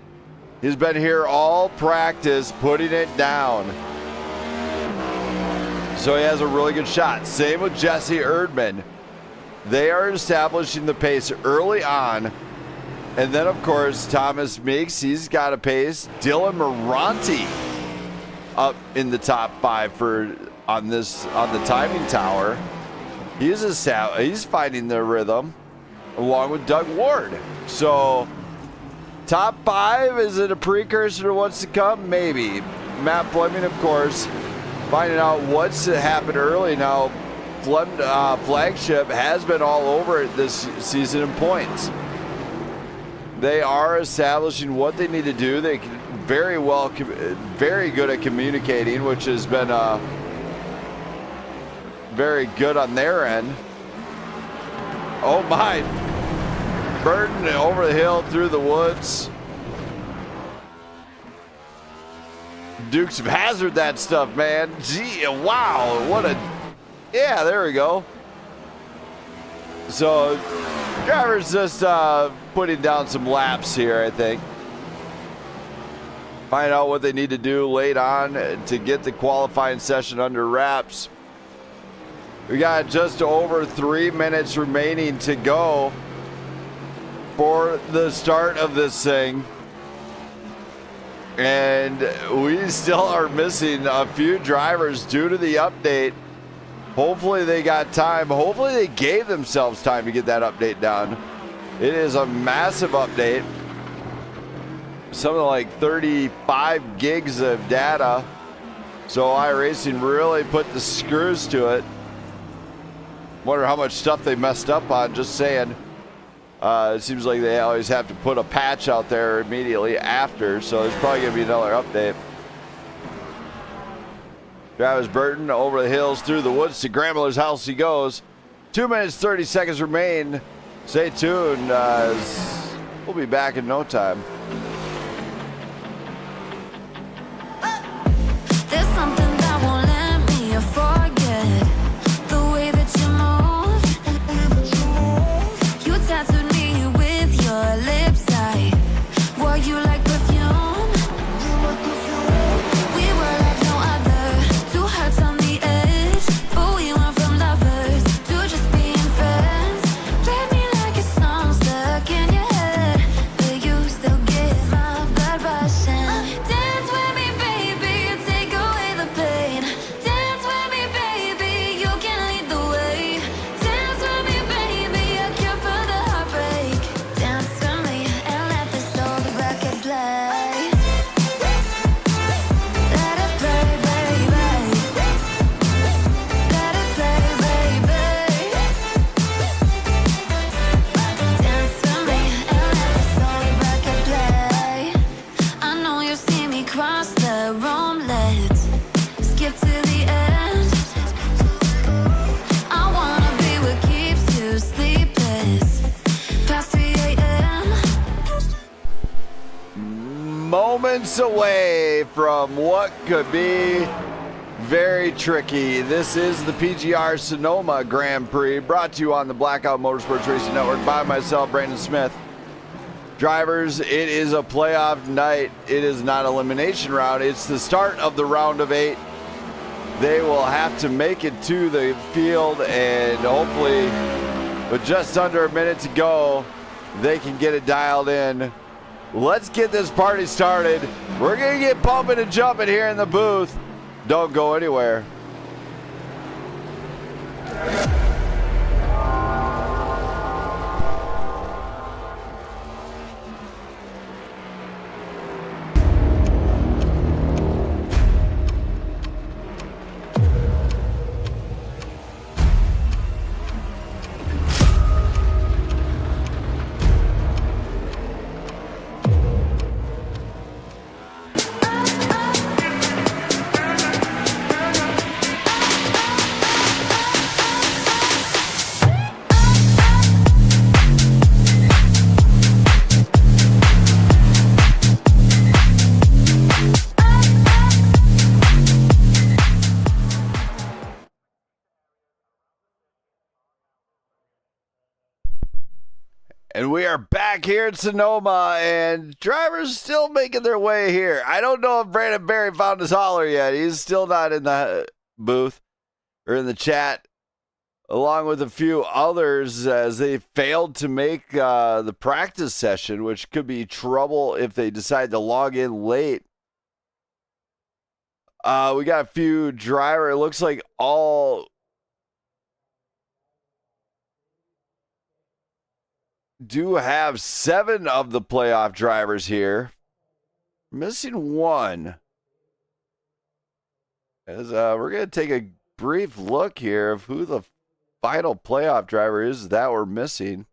He's been here all practice, putting it down. So he has a really good shot. Same with Jesse Erdman. They are establishing the pace early on. And then, of course, Thomas Meeks, he's got a pace. Dylan Moranti up in the top 5 on the timing tower. He's finding the rhythm along with Doug Ward. So top 5, is it a precursor to what's to come? Maybe. Matt Fleming, of course, finding out what's happened early. Now, Flagship has been all over it this season in points. They are establishing what they need to do. They can very good at communicating, which has been very good on their end. Oh my. Burton over the hill through the woods. Dukes of Hazzard that stuff, man. Gee, wow. Yeah, there we go. So, driver's just putting down some laps here, I think. Find out what they need to do late on to get the qualifying session under wraps. We got just over 3 minutes remaining to go for the start of this thing. And we still are missing a few drivers due to the update. Hopefully they got time. Hopefully they gave themselves time to get that update done. It is a massive update. Something like 35 gigs of data. So iRacing really put the screws to it. Wonder how much stuff they messed up on, just saying. It seems like they always have to put a patch out there immediately after, so there's probably going to be another update. Travis Burton over the hills through the woods to Grandmother's house he goes. 2 minutes, 30 seconds remain. Stay tuned. We'll be back in no time. There's something that won't let me forget the way that you move. You tattooed me with your lips. I wore you like perfume. We were like no other, two hearts on the edge, but we went from lovers to just being friends. Play me like a song stuck in your head, but you still get my blood rushing. Dance with me, baby, take away the pain. Dance with me, baby, you can lead the way. Dance with me, baby, a cure for the heartbreak. Dance with me and let this old record play. Let it play, baby. Let it play, baby. Dance with me and let this old record play. I know you see me cross the room, let's skip to the end. I wanna be what keeps you sleepless past 3 a.m. Moments away from what could be very tricky. This is the PGR Sonoma Grand Prix, brought to you on the Blackout Motorsports Racing Network by myself, Brandon Smith. Drivers, it is a playoff night. It is not elimination round. It's the start of the round of 8. They will have to make it to the field, and hopefully, with just under a minute to go, they can get it dialed in. Let's get this party started. We're going to get pumping and jumping here in the booth. Don't go anywhere. And we are back here at Sonoma, and drivers still making their way here. I don't know if Brandon Berry found his hauler yet. He's still not in the booth or in the chat, along with a few others, as they failed to make the practice session, which could be trouble if they decide to log in late. We got a few driver. It looks like all do have 7 of the playoff drivers here. Missing 1. As we're going to take a brief look here of who the final playoff driver is that we're missing.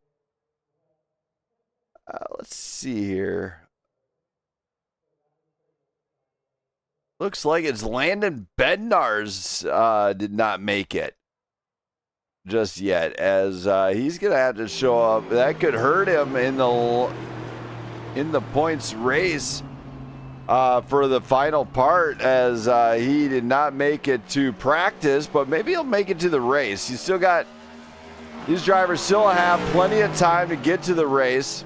Let's see here. Looks like it's Landon Bednar's did not make it just yet, as he's gonna have to show up. That could hurt him in the points race for the final part, as he did not make it to practice, but maybe he'll make it to the race. You still got, these drivers still have plenty of time to get to the race.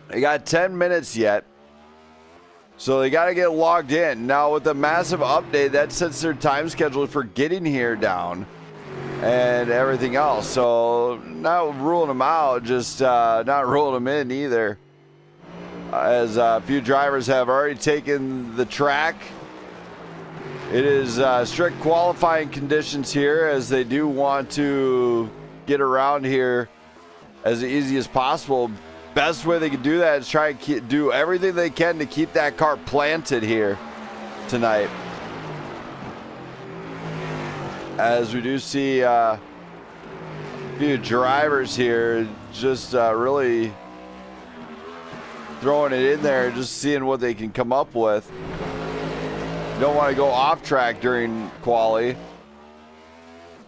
They got 10 minutes yet, so they got to get logged in. Now with the massive update, that sets their time schedule for getting here down and everything else. So not ruling them out, just not ruling them in either, as a few drivers have already taken the track. It is strict qualifying conditions here, as they do want to get around here as easy as possible. Best way they can do that is try and do everything they can to keep that car planted here tonight. As we do see a few drivers here just really throwing it in there, just seeing what they can come up with. Don't want to go off track during quali.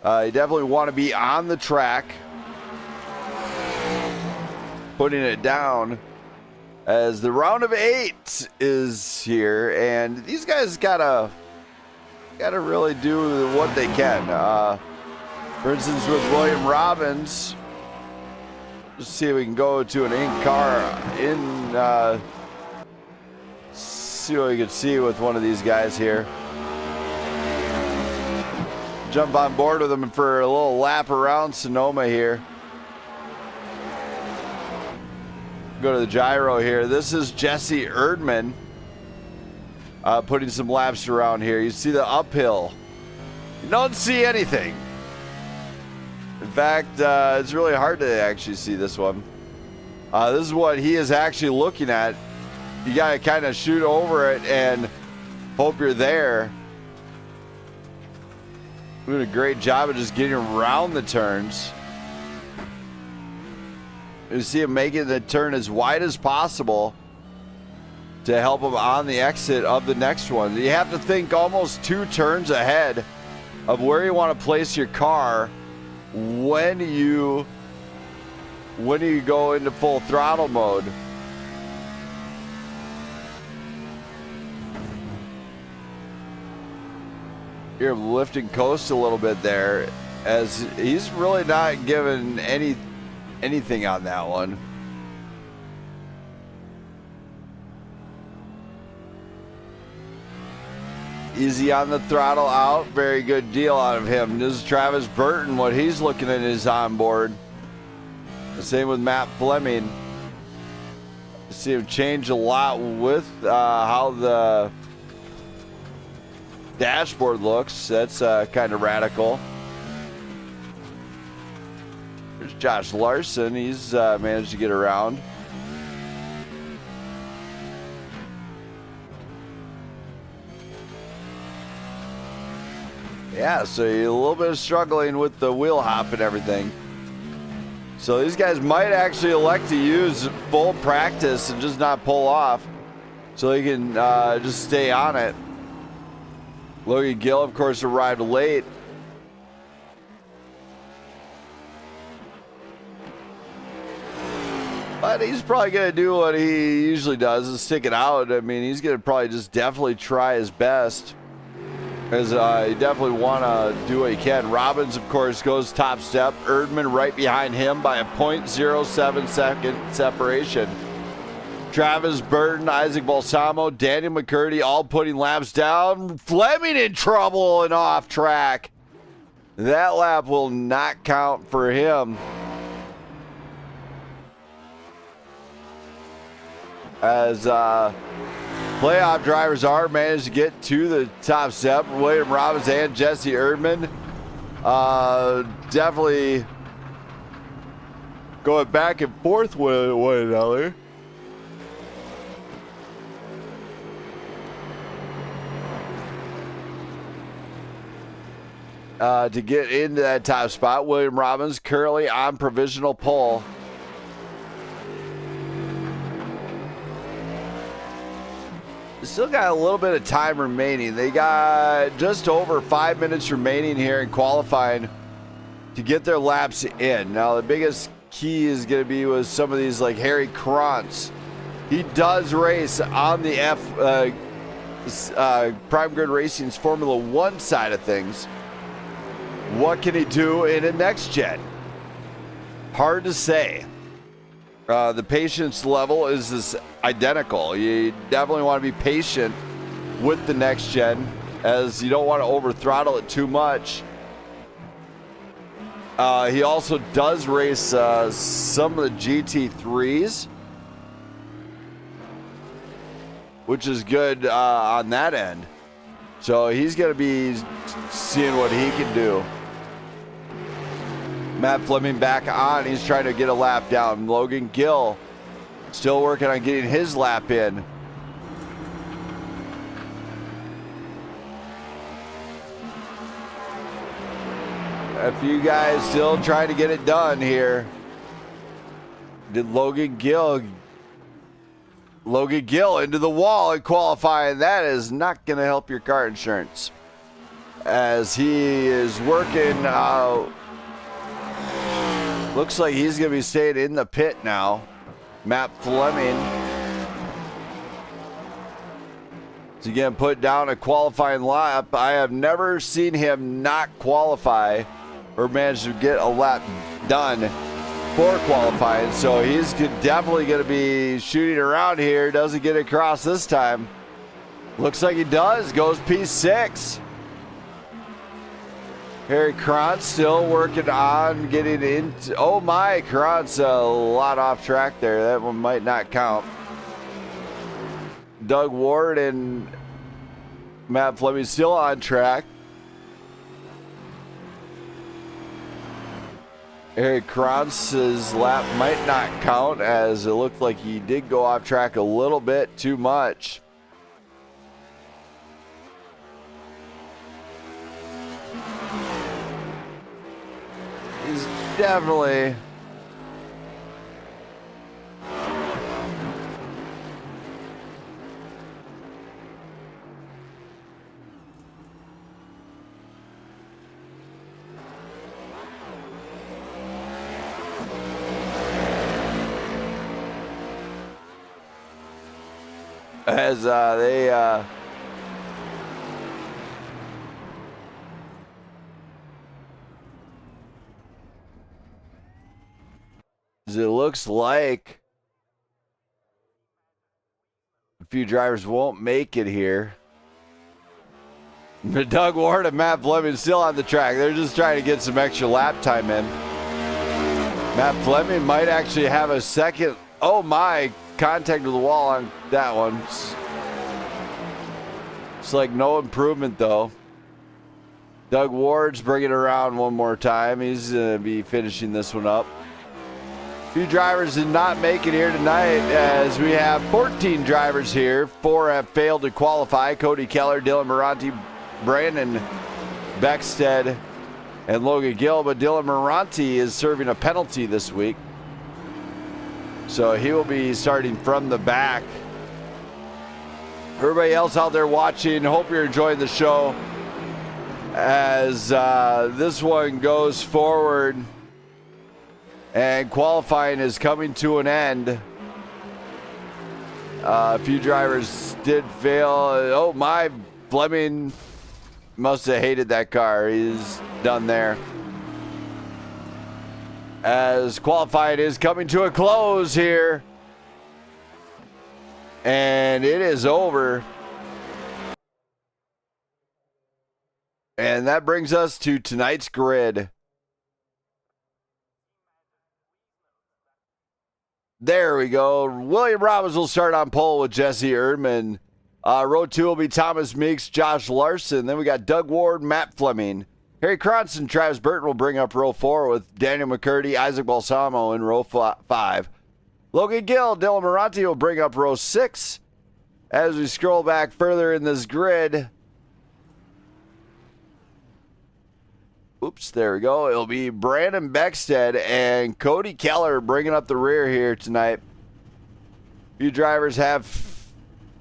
You definitely want to be on the track, putting it down, as the round of 8 is here, and these guys gotta really do what they can. For instance, with William Robbins, let's see if we can go to an ink car in, see what we can see with one of these guys here. Jump on board with them for a little lap around Sonoma here. Go to the gyro here. This is Jesse Erdman putting some laps around here. You see the uphill. You don't see anything. In fact, it's really hard to actually see this one. This is what he is actually looking at. You got to kind of shoot over it and hope you're there. Doing a great job of just getting around the turns. You see him making the turn as wide as possible to help him on the exit of the next one. You have to think almost 2 turns ahead of where you want to place your car when you go into full throttle mode. You're lifting coast a little bit there, as he's really not giving anything on that one. Easy on the throttle out. Very good deal out of him. This is Travis Burton, what he's looking at his onboard. The same with Matt Fleming. You see him change a lot with how the dashboard looks. That's kind of radical. There's Josh Larson. He's managed to get around. Yeah, so you're a little bit of struggling with the wheel hop and everything. So these guys might actually elect to use full practice and just not pull off, so they can just stay on it. Logan Gill, of course, arrived late. But he's probably going to do what he usually does, is stick it out. I mean, he's going to probably just definitely try his best. Because you definitely want to do what you can. Robbins, of course, goes top step. Erdman right behind him by a 0.07 second separation. Travis Burton, Isaac Balsamo, Daniel McCurdy all putting laps down. Fleming in trouble and off track. That lap will not count for him. As playoff drivers are managed to get to the top step. William Robbins and Jesse Erdman definitely going back and forth with one another. To get into that top spot, William Robbins currently on provisional pole. Still got a little bit of time remaining. They got just over 5 minutes remaining here in qualifying to get their laps in. Now, the biggest key is going to be with some of these, like Harry Krantz. He does race on the Prime Grid Racing's Formula One side of things. What can he do in a next gen? Hard to say. The patience level is identical. You definitely want to be patient with the next gen, as you don't want to over throttle it too much. He also does race some of the GT3s, which is good on that end. So he's going to be seeing what he can do. Matt Fleming back on. He's trying to get a lap down. Logan Gill still working on getting his lap in. A few guys still trying to get it done here. Did Logan Gill into the wall in qualifying? That is not going to help your car insurance, as he is working out. Looks like he's going to be staying in the pit now. Matt Fleming is again put down a qualifying lap. I have never seen him not qualify or manage to get a lap done for qualifying. So he's definitely going to be shooting around here. Doesn't get across this time. Looks like he does. Goes P6. Harry Krantz still working on getting into. Oh my, Krantz a lot off track there. That one might not count. Doug Ward and Matt Fleming still on track. Harry Krantz's lap might not count, as it looked like he did go off track a little bit too much. He's definitely as it looks like a few drivers won't make it here. Doug Ward and Matt Fleming still on the track. They're just trying to get some extra lap time in. Matt Fleming might actually have a second. Oh my, contact with the wall on that one. It's like no improvement though. Doug Ward's bringing it around one more time. He's going to be finishing this one up. A few drivers did not make it here tonight as we have 14 drivers here. 4 have failed to qualify. Cody Keller, Dylan Moranti, Brandon Beckstead, and Logan Gill. But Dylan Moranti is serving a penalty this week, so he will be starting from the back. Everybody else out there watching, hope you're enjoying the show as this one goes forward and qualifying is coming to an end. A few drivers did fail. Oh my, Fleming must have hated that car. He's done there. As qualifying is coming to a close here. And it is over. And that brings us to tonight's grid. There we go. William Robbins will start on pole with Jesse Erdman. Row 2 will be Thomas Meeks, Josh Larson. Then we got Doug Ward, Matt Fleming. Harry Cronson, Travis Burton will bring up row 4 with Daniel McCurdy, Isaac Balsamo in row 5. Logan Gill, Dylan Moranti will bring up row 6. As we scroll back further in this grid. Oops, there we go. It'll be Brandon Beckstead and Cody Keller bringing up the rear here tonight. A few drivers have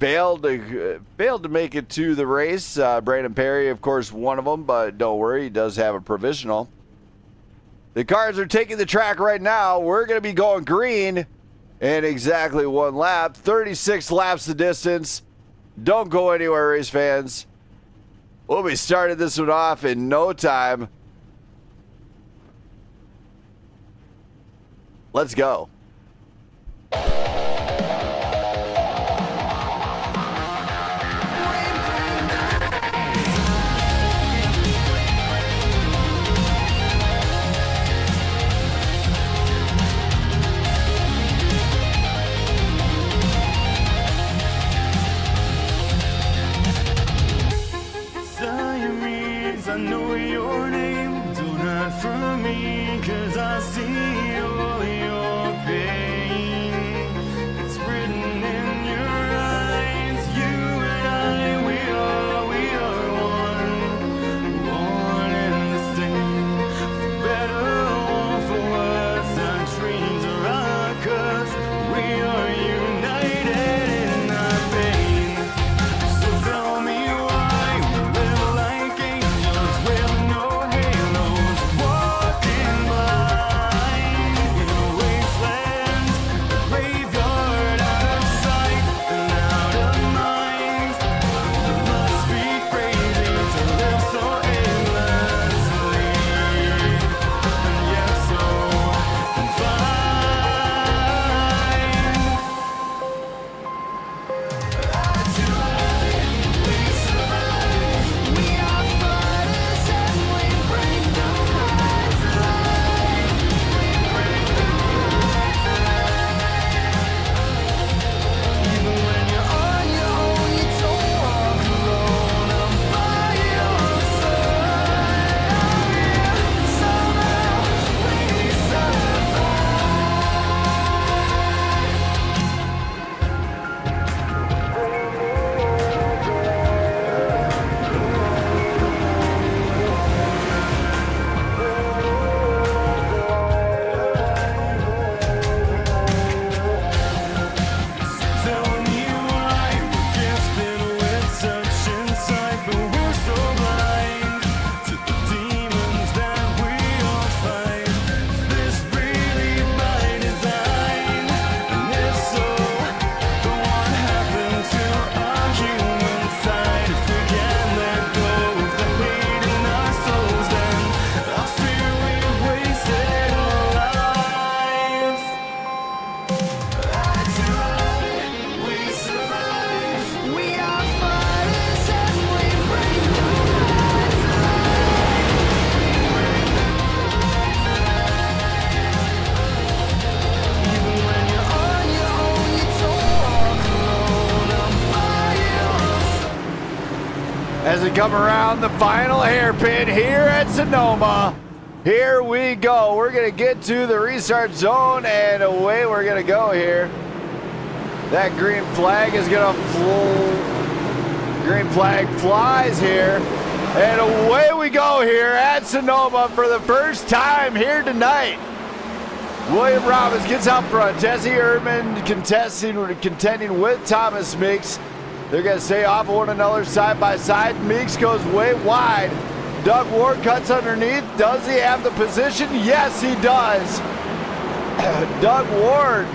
failed to make it to the race. Brandon Perry, of course, one of them, but don't worry, he does have a provisional. The cars are taking the track right now. We're going to be going green in exactly 1 lap. 36 laps the distance. Don't go anywhere, race fans. We'll be starting this one off in no time. Let's go. Siamese, I know your name. Don't hide from me, 'cause I see all your pain. as we come around the final hairpin here at Sonoma. Here we go. We're going to get to the restart zone, and away we're going to go here. That green flag is going to green flag flies here, and away we go here at Sonoma for the first time here tonight. William Robbins gets out front. Jesse Erdman contending with Thomas Meeks. They're going to stay off one another side by side. Meeks goes way wide. Doug Ward cuts underneath. Does he have the position? Yes, he does. Doug Ward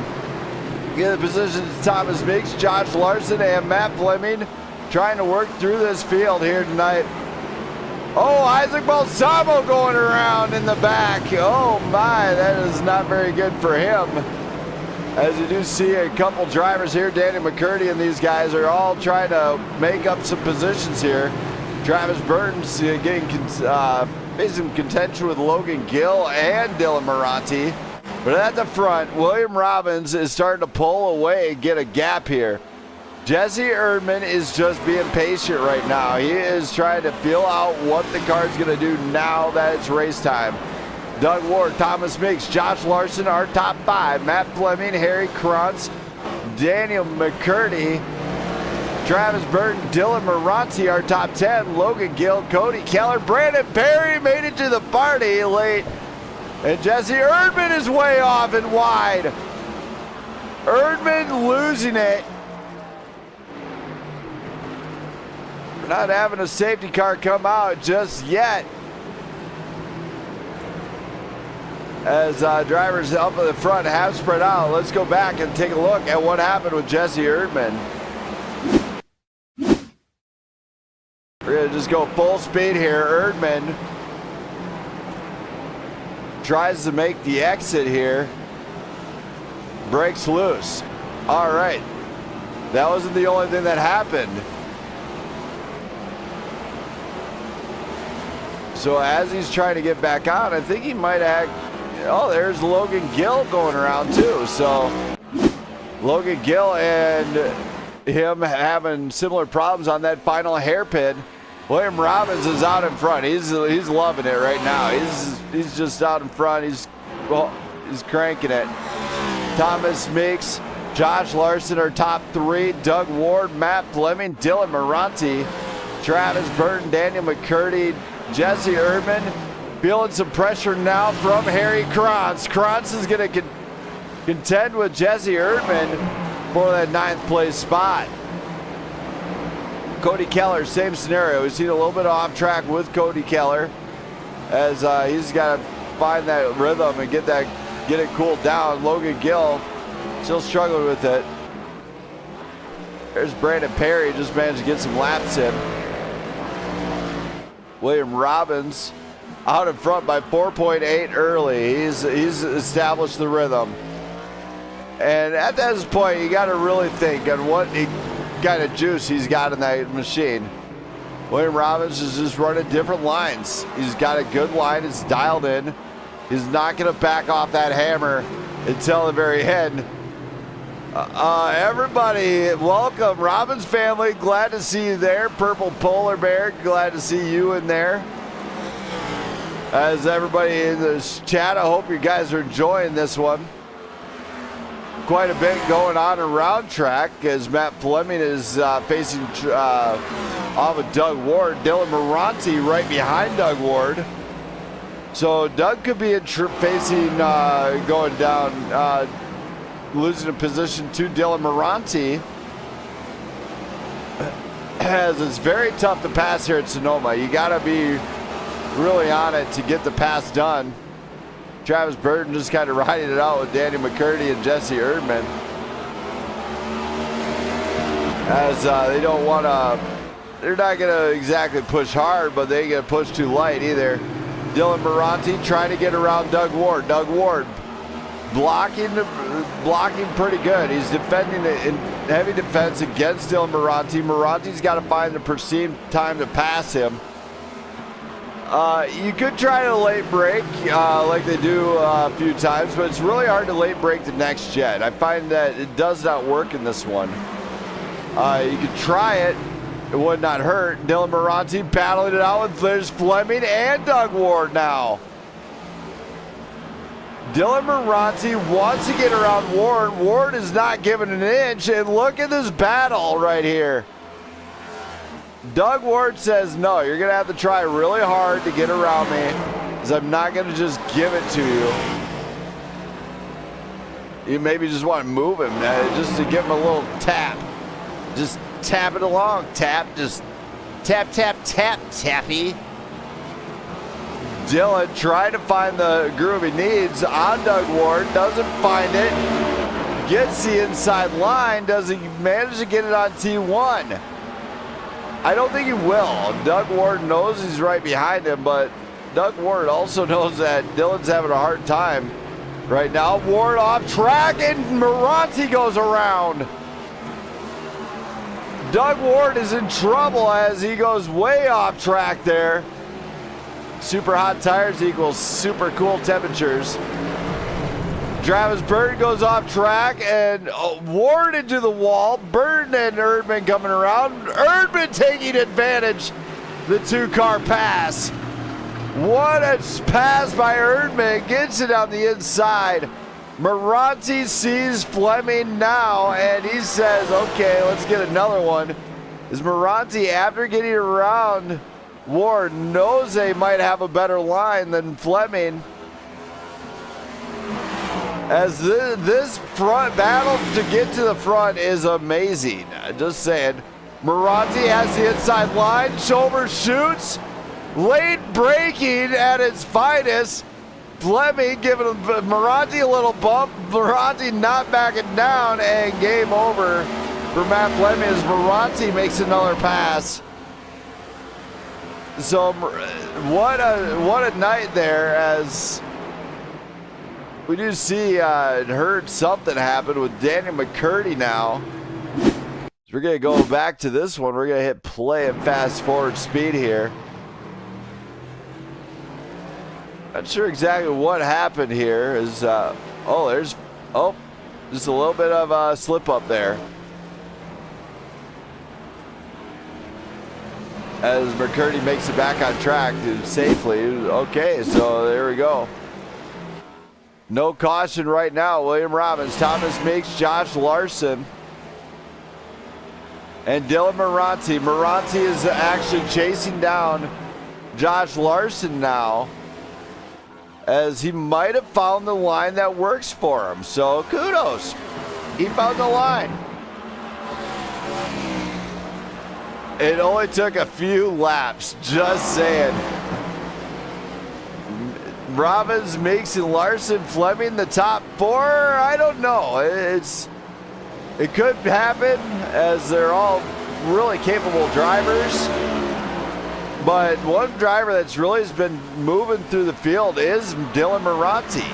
get the position to Thomas Meeks, Josh Larson, and Matt Fleming trying to work through this field here tonight. Oh, Isaac Balsamo going around in the back. Oh my, that is not very good for him. As you do see a couple drivers here, Danny McCurdy and these guys are all trying to make up some positions here. Travis Burton's getting facing contention with Logan Gill and Dylan Moranti. But at the front, William Robbins is starting to pull away and get a gap here. Jesse Erdman is just being patient right now. He is trying to feel out what the car's going to do now that it's race time. Doug Ward, Thomas Meeks, Josh Larson, our top five. Matt Fleming, Harry Krantz, Daniel McCurdy, Travis Burton, Dylan Moranti, our top 10. Logan Gill, Cody Keller, Brandon Perry made it to the party late. And Jesse Erdman is way off and wide. Erdman losing it. We're not having a safety car come out just yet. As drivers up at the front have spread out. Let's go back and take a look at what happened with Jesse Erdman. We're going to just go full speed here. Erdman tries to make the exit here. Breaks loose. All right. That wasn't the only thing that happened. So as he's trying to get back out, I think he might act. Oh, there's Logan Gill going around too. So Logan Gill and him having similar problems on that final hairpin. William Robbins is out in front. He's loving it right now. He's just out in front. He's cranking it. Thomas Meeks, Josh Larson are top three. Doug Ward, Matt Fleming, Dylan Moranti, Travis Burton, Daniel McCurdy, Jesse Erdman. Feeling some pressure now from Harry Krantz. Krantz is going to contend with Jesse Erdman for that 9th place spot. Cody Keller, same scenario. We've seen a little bit off track with Cody Keller as he's got to find that rhythm and get it cooled down. Logan Gill still struggling with it. There's Brandon Perry, just managed to get some laps in. William Robbins out in front by 4.8 early. He's established the rhythm. And at this point, you got to really think on what kind of juice he's got in that machine. William Robbins is just running different lines. He's got a good line. It's dialed in. He's not going to back off that hammer until the very end. Everybody, welcome, Robbins family. Glad to see you there. Purple Polar Bear, glad to see you in there. As everybody in this chat, I hope you guys are enjoying this one. Quite a bit going on around track as Matt Fleming is facing off with Doug Ward. Dylan Moranti right behind Doug Ward. So Doug could be facing going down, losing a position to Dylan Moranti. As it's very tough to pass here at Sonoma. You got to be really on it to get the pass done. Travis Burton just kind of riding it out with Danny McCurdy and Jesse Erdman. As they don't want to, they're not going to exactly push hard, but they ain't going to push too light either. Dylan Moranti trying to get around Doug Ward. Doug Ward blocking pretty good. He's defending it in heavy defense against Dylan Moranti. Moranti's got to find the perceived time to pass him. You could try to late break like they do a few times, but it's really hard to late break the next gen. I find that it does not work in this one. You could try it, It would not hurt. Dylan Moranti battling it out with Liz Fleming and Doug Ward now. Dylan Moranti wants to get around Ward. Ward is not giving an inch, and look at this battle right here. Doug Ward says, no, you're going to have to try really hard to get around me, because I'm not going to just give it to you. You maybe just want to move him, just to give him a little tap. Just tap it along. Tap, just tap, tap, tap, tappy. Dylan trying to find the groove he needs on Doug Ward. Doesn't find it. Gets the inside line. Doesn't manage to get it on T1. I don't think he will. Doug Ward knows he's right behind him, but Doug Ward also knows that Dylan's having a hard time right now. Ward off track, and Moranti goes around. Doug Ward is in trouble as he goes way off track there. Super hot tires equals super cool temperatures. Travis Burton goes off track, and Ward into the wall. Burton and Erdman coming around. Erdman taking advantage. The two-car pass. What a pass by Erdman. Gets it on the inside. Moranti sees Fleming now, and he says, okay, let's get another one. Is Moranti, after getting around Ward, knows they might have a better line than Fleming. As this front battle to get to the front is amazing. Just saying. Moranti has the inside line. Shover shoots. Late braking at its finest. Fleming giving Moranti a little bump. Moranti not backing down, and game over for Matt Fleming as Moranti makes another pass. So what a night there, as we do see and heard something happen with Daniel McCurdy now. So we're going to go back to this one. We're going to hit play and fast forward speed here. Not sure exactly what happened here. Is just a little bit of a slip up there. As McCurdy makes it back on track safely. Okay, so there we go. No caution right now. William Robbins, Thomas Meeks, Josh Larson, and Dylan Moranti. Moranti is actually chasing down Josh Larson now, as he might have found the line that works for him. So kudos. He found the line. It only took a few laps, just saying. Robbins, Meeks, and Larson, Fleming, the top four. I don't know. It could happen, as they're all really capable drivers. But one driver that's really has been moving through the field is Dylan Moranti.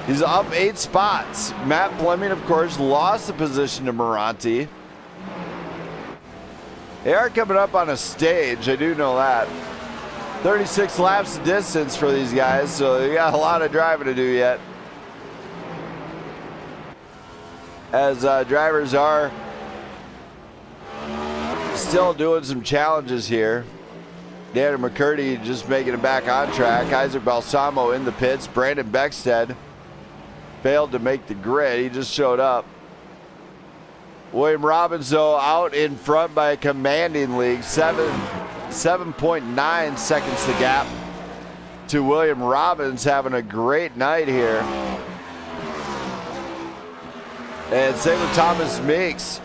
He's up 8 spots. Matt Fleming, of course, lost the position to Moranti. They are coming up on a stage, I do know that. 36 laps of distance for these guys, so they got a lot of driving to do yet. As drivers are still doing some challenges here. Daniel McCurdy just making it back on track. Isaac Balsamo in the pits. Brandon Beckstead failed to make the grid. He just showed up. William Robbins, though, out in front by a commanding lead. 7.9 seconds the gap to William Robbins, having a great night here. And same with Thomas Meeks,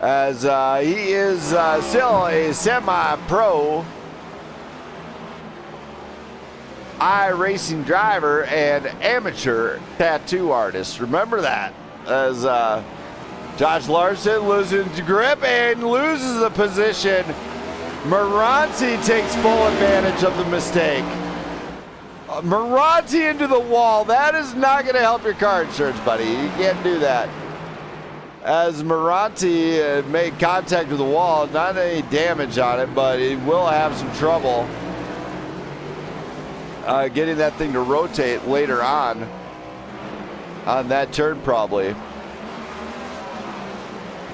as he is still a semi-pro iRacing driver and amateur tattoo artist. Remember that, as Josh Larson losing grip and loses the position. Moranti takes full advantage of the mistake. Moranti into the wall. That is not going to help your car insurance, buddy. You can't do that. As Moranti made contact with the wall, not any damage on it, but he will have some trouble getting that thing to rotate later on that turn probably.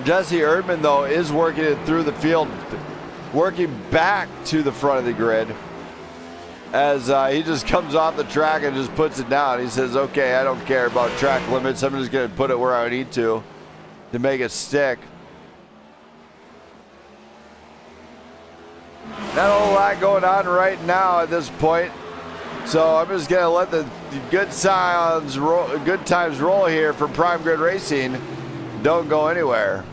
Jesse Erdman, though, is working it through the field, working back to the front of the grid as he just comes off the track and just puts it down. He says, okay, I don't care about track limits. I'm just going to put it where I need to make it stick. Not a whole lot going on right now at this point. So I'm just going to let the good times roll here for Prime Grid Racing. Don't go anywhere.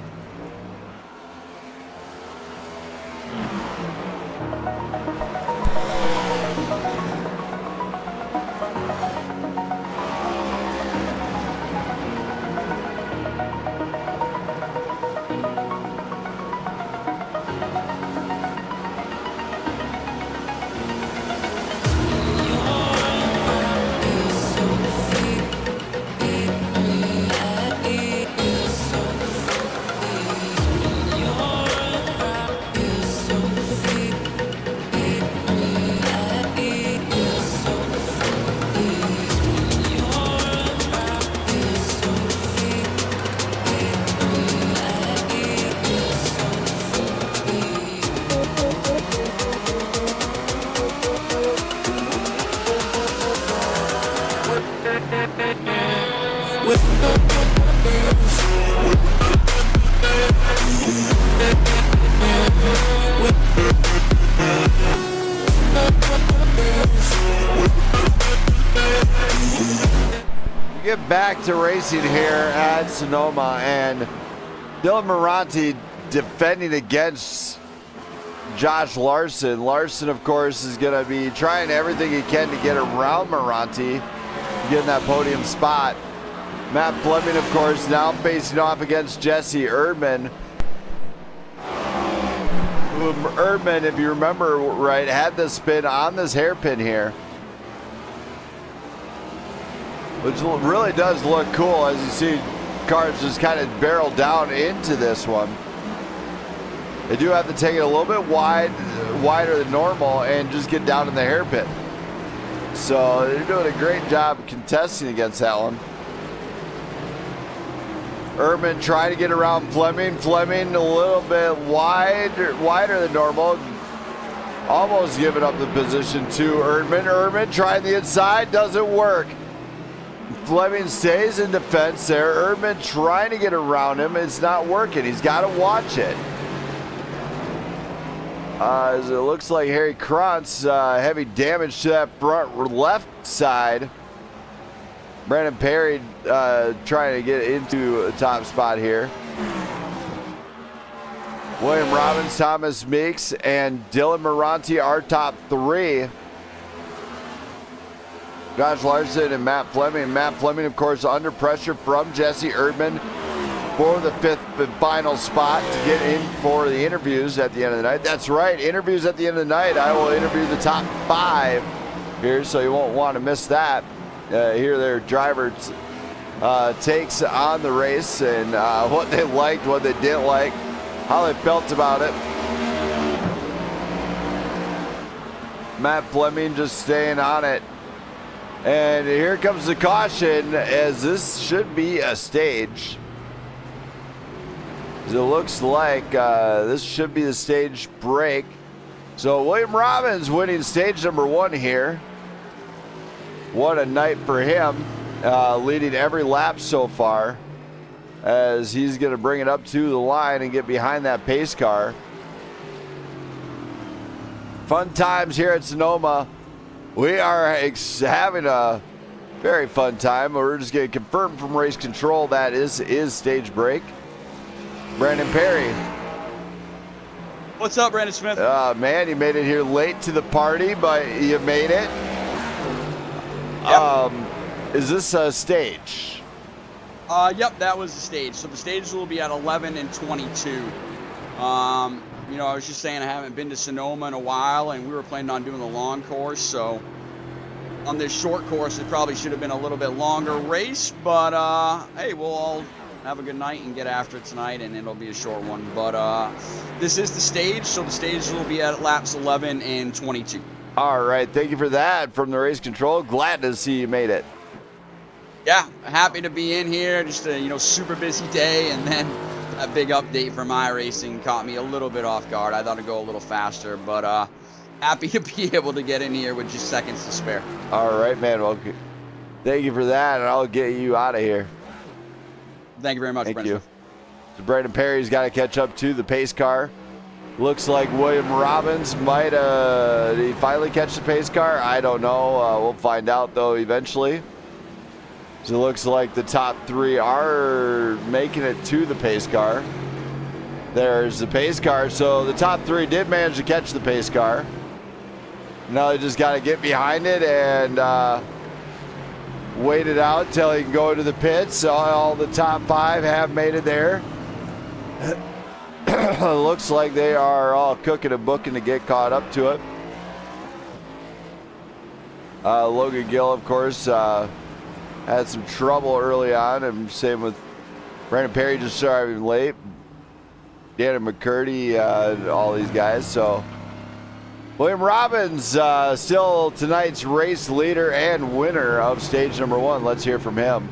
Get back to racing here at Sonoma, and Dylan Moranti defending against Josh Larson. Larson, of course, is going to be trying everything he can to get around Moranti, getting that podium spot. Matt Fleming, of course, now facing off against Jesse Erdman. Erdman, if you remember right, had the spin on this hairpin here, which really does look cool as you see cars just kind of barrel down into this one. They do have to take it a little bit wider than normal and just get down in the hairpin. So they're doing a great job contesting against that one. Erdman trying to get around Fleming. Fleming a little bit wider than normal. Almost giving up the position to Erdman. Erdman trying the inside, doesn't work. Fleming stays in defense there. Erdman trying to get around him. It's not working. He's got to watch it. As it looks like Harry Krantz, heavy damage to that front left side. Brandon Perry trying to get into a top spot here. William Robbins, Thomas Meeks, and Dylan Moranti are top three. Josh Larson and Matt Fleming. Matt Fleming, of course, under pressure from Jesse Erdman for the fifth and final spot to get in for the interviews at the end of the night. That's right, interviews at the end of the night. I will interview the top 5 here, so you won't want to miss that. Hear their drivers' takes on the race and what they liked, what they didn't like, how they felt about it. Matt Fleming just staying on it. And here comes the caution, as this should be a stage. It looks like this should be the stage break. So William Robbins winning stage number 1 here. What a night for him, leading every lap so far, as he's going to bring it up to the line and get behind that pace car. Fun times here at Sonoma. We are having a very fun time. We're just going to confirm from race control that is stage break. Brandon Perry. What's up, Brandon Smith? Man, you made it here late to the party, but you made it. Yep. Is this a stage? Yep, that was the stage. So the stage will be at 11 and 22. You know, I was just saying I haven't been to Sonoma in a while, and we were planning on doing the long course. So on this short course, it probably should have been a little bit longer race. But, hey, we'll all have a good night and get after it tonight, and it'll be a short one. But this is the stage, so the stage will be at laps 11 and 22. All right, thank you for that from the race control. Glad to see you made it. Yeah, happy to be in here. Just a super busy day, and then a big update for my racing caught me a little bit off guard. I thought it'd go a little faster, but happy to be able to get in here with just seconds to spare. All right, man. Well, thank you for that, and I'll get you out of here. Thank you very much, Thank Brendan. you. So Brandon Perry's got to catch up to the pace car. Looks like William Robbins might did he finally catch the pace car? I don't know. We'll find out, though, eventually. So it looks like the top 3 are making it to the pace car. There's the pace car. So the top 3 did manage to catch the pace car. Now they just got to get behind it and wait it out till he can go to the pits. All the top 5 have made it there. Looks like they are all cooking and booking to get caught up to it. Logan Gill, of course, had some trouble early on, and same with Brandon Perry, just arriving late. Dan McCurdy, all these guys. So William Robbins, still tonight's race leader and winner of stage number 1. Let's hear from him.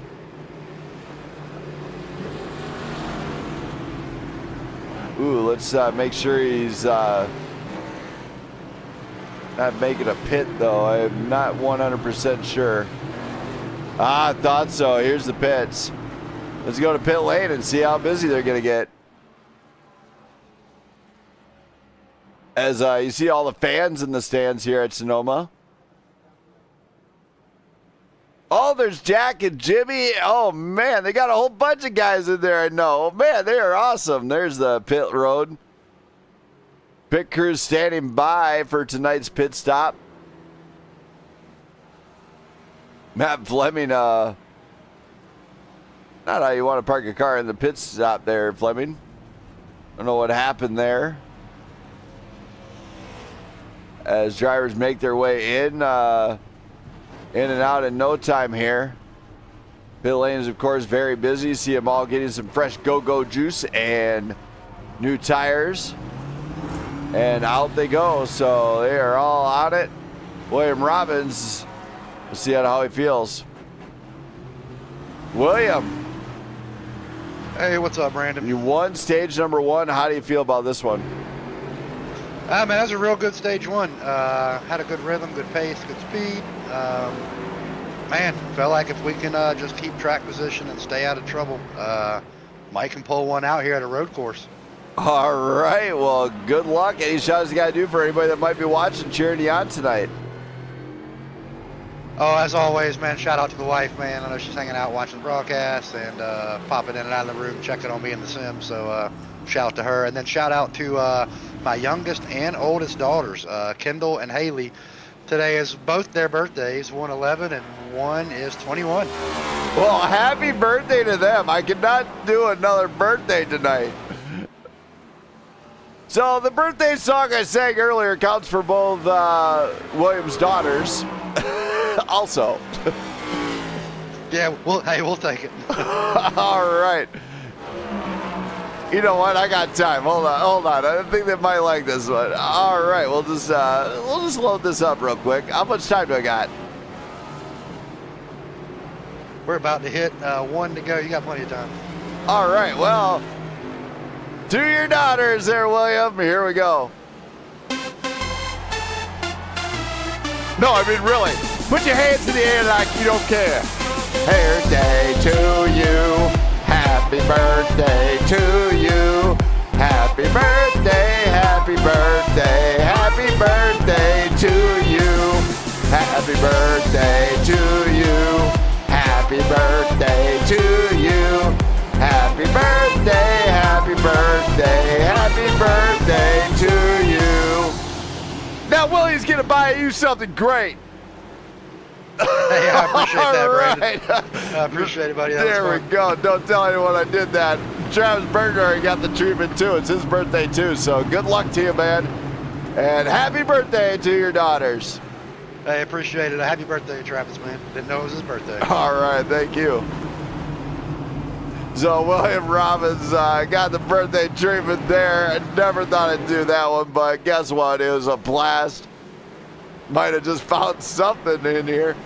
Ooh, let's make sure he's not making a pit, though. I'm not 100% sure. I thought so. Here's the pits. Let's go to pit lane and see how busy they're going to get. As you see all the fans in the stands here at Sonoma. Oh, there's Jack and Jimmy. Oh, man, they got a whole bunch of guys in there I know. Oh, man, they are awesome. There's the pit road. Pit crew's standing by for tonight's pit stop. Matt Fleming, not how you want to park a car in the pit stop there, Fleming. Don't know what happened there. As drivers make their way in and out in no time here. Pit lane is, of course, very busy. See them all getting some fresh go-go juice and new tires. And out they go. So they are all on it. William Robbins, we'll see how he feels. William. Hey, what's up, Brandon? You won stage number 1. How do you feel about this one? Man, that was a real good stage 1. Had a good rhythm, good pace, good speed. Man, felt like if we can just keep track position and stay out of trouble, Mike can pull one out here at a road course. All right, well, good luck. Any shots you got to do for anybody that might be watching, cheering you on tonight? Oh, as always, man, shout out to the wife, man. I know she's hanging out watching the broadcast and popping in and out of the room, checking on me in the sim. So shout out to her. And then shout out to my youngest and oldest daughters, Kendall and Haley. Today is both their birthdays, one 11 and one is 21. Well, happy birthday to them. I cannot do another birthday tonight. So the birthday song I sang earlier counts for both William's daughters. Also. Yeah, we'll take it. All right. You know what? I got time. Hold on. I think they might like this one. All right, we'll just load this up real quick. How much time do I got? We're about to hit 1 to go. You got plenty of time. All right. Well, to your daughters there, William. Here we go. No, I mean really. Put your hands in the air like you don't care. Birthday to you. Happy birthday to you. Happy birthday, happy birthday, happy birthday to you. Happy birthday to you. Happy birthday to you. Happy birthday, happy birthday, happy birthday to you. Now Willie's gonna buy you something great. Hey, I appreciate that, Brandon. I appreciate it, buddy. There we go. Don't tell anyone I did that. Travis Berger got the treatment too. It's his birthday too. So good luck to you, man. And happy birthday to your daughters. Hey, appreciate it. Happy birthday, Travis, man. Didn't know it was his birthday. All right, thank you. So William Robbins got the birthday treatment there. I never thought I'd do that one, but guess what? It was a blast. Might have just found something in here.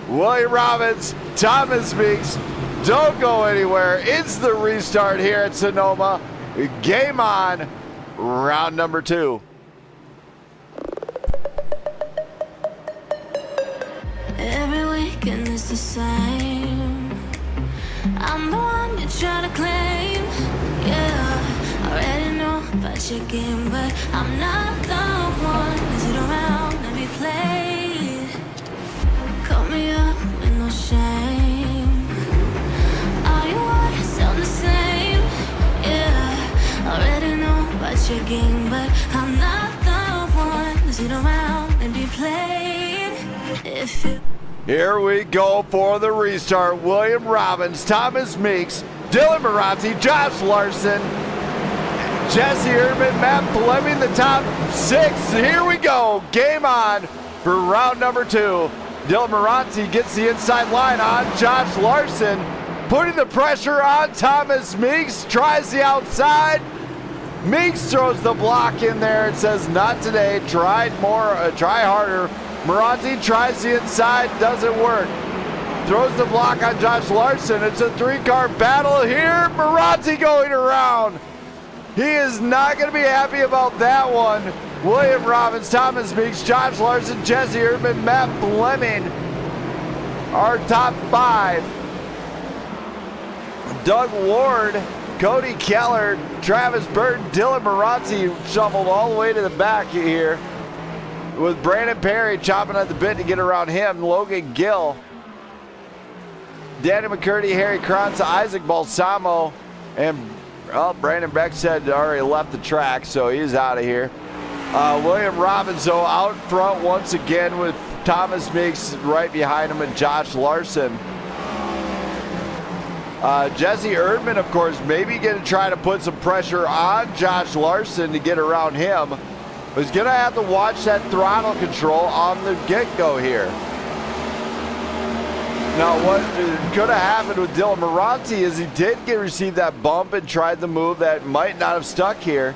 William Robbins, Thomas Meeks, don't go anywhere. It's the restart here at Sonoma. Game on. Round number 2. Every weekend is the same. I'm the one you try to claim. Yeah, I already know about your game, but I'm not the one to sit around and be played. Call me up with no shame. All you want sound the same. Yeah, I already know about your game, but I'm not the one to sit around and be played. If you Here we go for the restart. William Robbins, Thomas Meeks, Dylan Marazzi, Josh Larson, Jesse Erdman, Matt Fleming, the top 6. Here we go. Game on for round number 2. Dylan Marazzi gets the inside line on Josh Larson, putting the pressure on Thomas Meeks, tries the outside. Meeks throws the block in there and says, not today, try harder. Marazzi tries the inside, doesn't work. Throws the block on Josh Larson. It's a 3-car battle here. Marazzi going around. He is not going to be happy about that one. William Robbins, Thomas Meeks, Josh Larson, Jesse Erdman, Matt Fleming, our top 5. Doug Ward, Cody Keller, Travis Burton, Dylan Marazzi shuffled all the way to the back here, with Brandon Perry chopping at the bit to get around him. Logan Gill, Danny McCurdy, Harry Kranza, Isaac Balsamo, and Brandon Beckstead already left the track, so he's out of here. William Robbins, though, out front once again with Thomas Meeks right behind him and Josh Larson. Jesse Erdman, of course, maybe going to try to put some pressure on Josh Larson to get around him. He's going to have to watch that throttle control on the get-go here. Now, what could have happened with Dylan Marazzi is he did receive that bump and tried the move that might not have stuck here.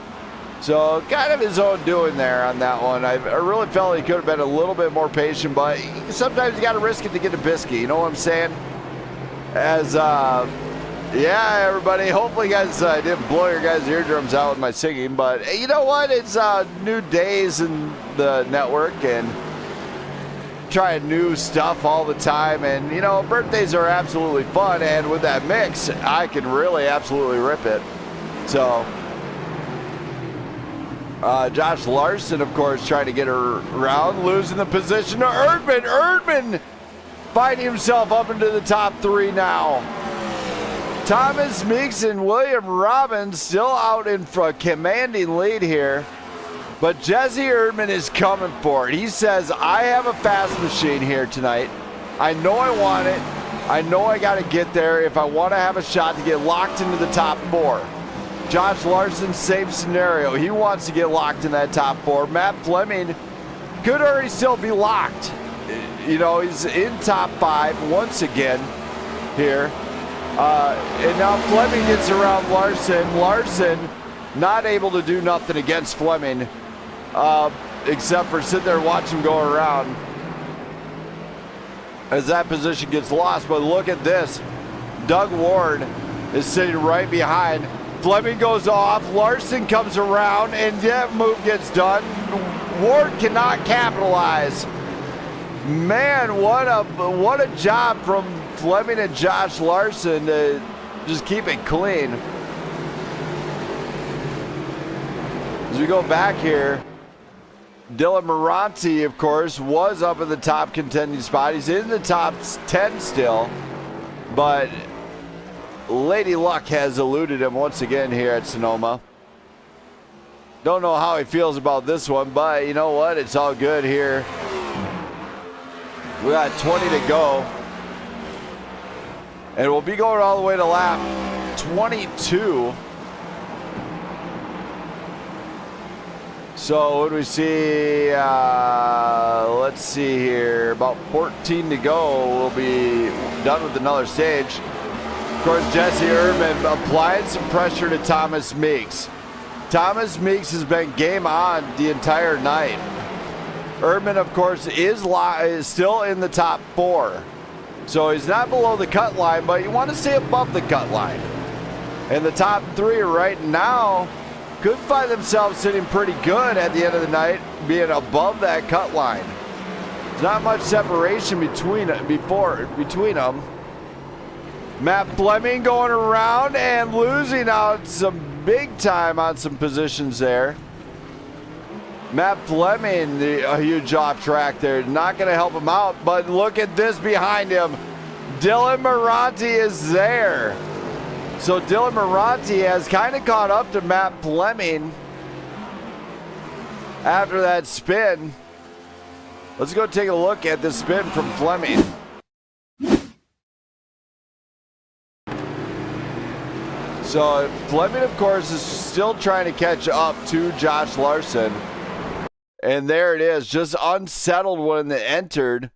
So, kind of his own doing there on that one. I really felt he could have been a little bit more patient, but sometimes you got to risk it to get a biscuit. You know what I'm saying? Yeah, everybody, hopefully guys I didn't blow your guys' eardrums out with my singing, but you know what? It's new days in the network and trying new stuff all the time, and you know, birthdays are absolutely fun, and with that mix, I can really absolutely rip it. So, Josh Larson, of course, trying to get her around, losing the position to Erdman. Erdman fighting himself up into the top 3 now. Thomas Meeks and William Robbins still out in front, commanding lead here. But Jesse Erdman is coming for it. He says, I have a fast machine here tonight. I know I want it. I know I got to get there if I want to have a shot to get locked into the top 4. Josh Larson, same scenario. He wants to get locked in that top 4. Matt Fleming could already still be locked. You know, he's in top 5 once again here. And now Fleming gets around Larson. Larson not able to do nothing against Fleming, except for sit there and watch him go around as that position gets lost. But look at this. Doug Ward is sitting right behind. Fleming goes off. Larson comes around, and that move gets done. Ward cannot capitalize. Man, what a job from Fleming and Josh Larson to just keep it clean. As we go back here, Dylan Marazzi, of course, was up in the top contending spot. He's in the top 10 still, but Lady Luck has eluded him once again here at Sonoma. Don't know how he feels about this one, but you know what? It's all good here. We got 20 to go. And we'll be going all the way to lap 22. So what do we see? Let's see here. About 14 to go. We'll be done with another stage. Of course, Jesse Erdman applied some pressure to Thomas Meeks. Thomas Meeks has been game on the entire night. Erdman, of course, is still in the top 4. So he's not below the cut line, but you want to stay above the cut line. And the top 3 right now could find themselves sitting pretty good at the end of the night, being above that cut line. There's not much separation between them. Matt Fleming going around and losing out some big time on some positions there. Matt Fleming, a huge off track there, not going to help him out, but look at this behind him. Dylan Moranti is there. So Dylan Moranti has kind of caught up to Matt Fleming after that spin. Let's go take a look at the spin from Fleming. So Fleming, of course, is still trying to catch up to Josh Larson. And there it is, just unsettled when it entered.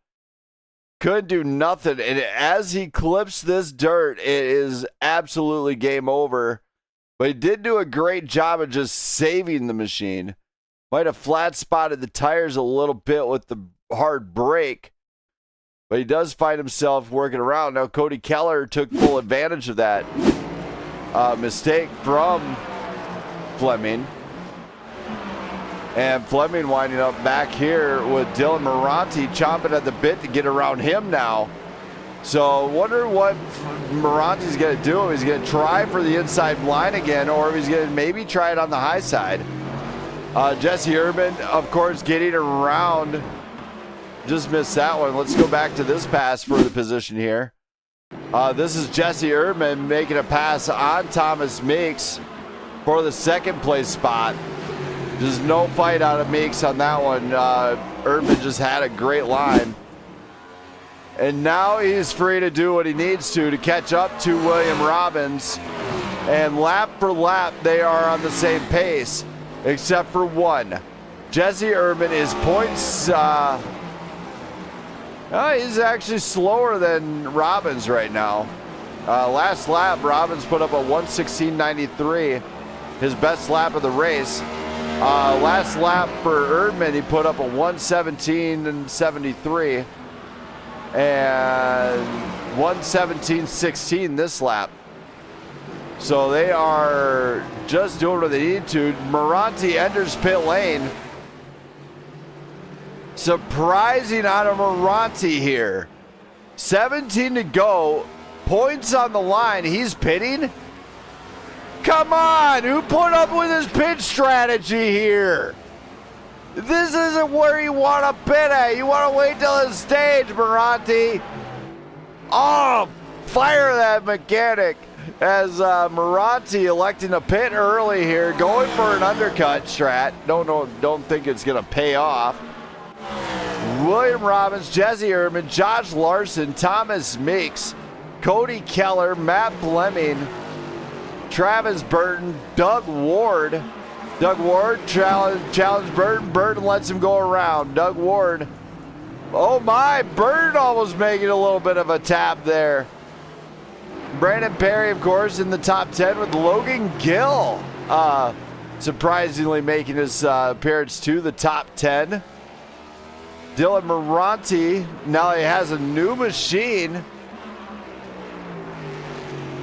Couldn't do nothing. And as he clips this dirt, it is absolutely game over. But he did do a great job of just saving the machine. Might have flat spotted the tires a little bit with the hard brake. But he does find himself working around. Now Cody Keller took full advantage of that mistake from Fleming. And Fleming winding up back here with Dylan Moranti chomping at the bit to get around him now. So wonder what Moranti's going to do. He's going to try for the inside line again, or if he's going to maybe try it on the high side. Jesse Urban, of course, getting around. Just missed that one. Let's go back to this pass for the position here. This is Jesse Urban making a pass on Thomas Meeks for the second place spot. Just no fight out of Meeks on that one. Urban just had a great line. And now he's free to do what he needs to catch up to William Robbins. And lap for lap, they are on the same pace, except for one. Jesse Urban is points. He's actually slower than Robbins right now. Last lap, Robbins put up a 1:16.93, his best lap of the race. Last lap for Erdman, he put up a 1:17.73 and 1:17.16 this lap. So they are just doing what they need to. Moranti enters pit lane. Surprising out of Moranti here. 17 to go. Points on the line. He's pitting. Come on, who put up with his pitch strategy here? This isn't where you want to pit at. You want to wait till the stage, Moranti. Oh, fire that mechanic. As Moranti electing to pit early here, going for an undercut strat. Don't think it's going to pay off. William Robbins, Jesse Urban, Josh Larson, Thomas Meeks, Cody Keller, Matt Fleming, Travis Burton, Doug Ward. Doug Ward challenged Burton. Burton lets him go around. Doug Ward. Oh my, Burton almost making a little bit of a tap there. Brandon Perry, of course, in the top 10 with Logan Gill. Surprisingly making his appearance to the top 10. Dylan Moranti, now he has a new machine.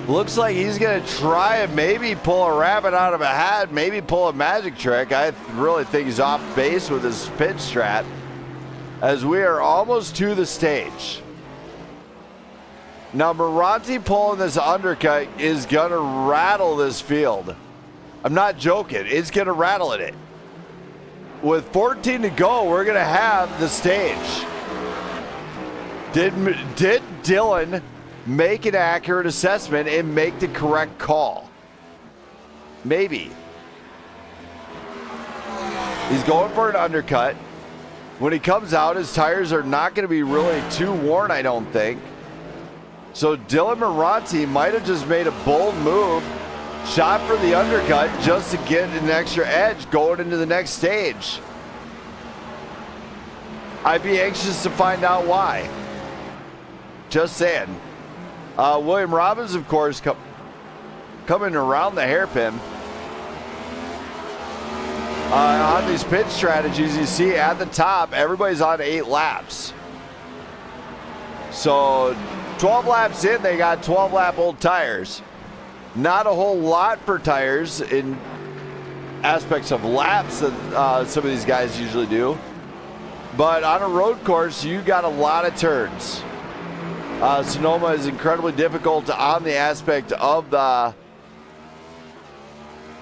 Looks like he's going to try and maybe pull a rabbit out of a hat, maybe pull a magic trick. I really think he's off base with his pitch strat, as we are almost to the stage. Now, Moranti pulling this undercut is going to rattle this field. I'm not joking. It's going to rattle it. With 14 to go, we're going to have the stage. Did Dylan make an accurate assessment and make the correct call? Maybe. He's going for an undercut. When he comes out, his tires are not going to be really too worn, I don't think. So Dylan Moranti might have just made a bold move, shot for the undercut just to get an extra edge going into the next stage. I'd be anxious to find out why. Just saying. William Robbins, of course, coming around the hairpin. On these pitch strategies, you see at the top, everybody's on 8 laps. So 12 laps in, they got 12 lap old tires. Not a whole lot for tires in aspects of laps that some of these guys usually do. But on a road course, you got a lot of turns. Sonoma is incredibly difficult on the aspect of the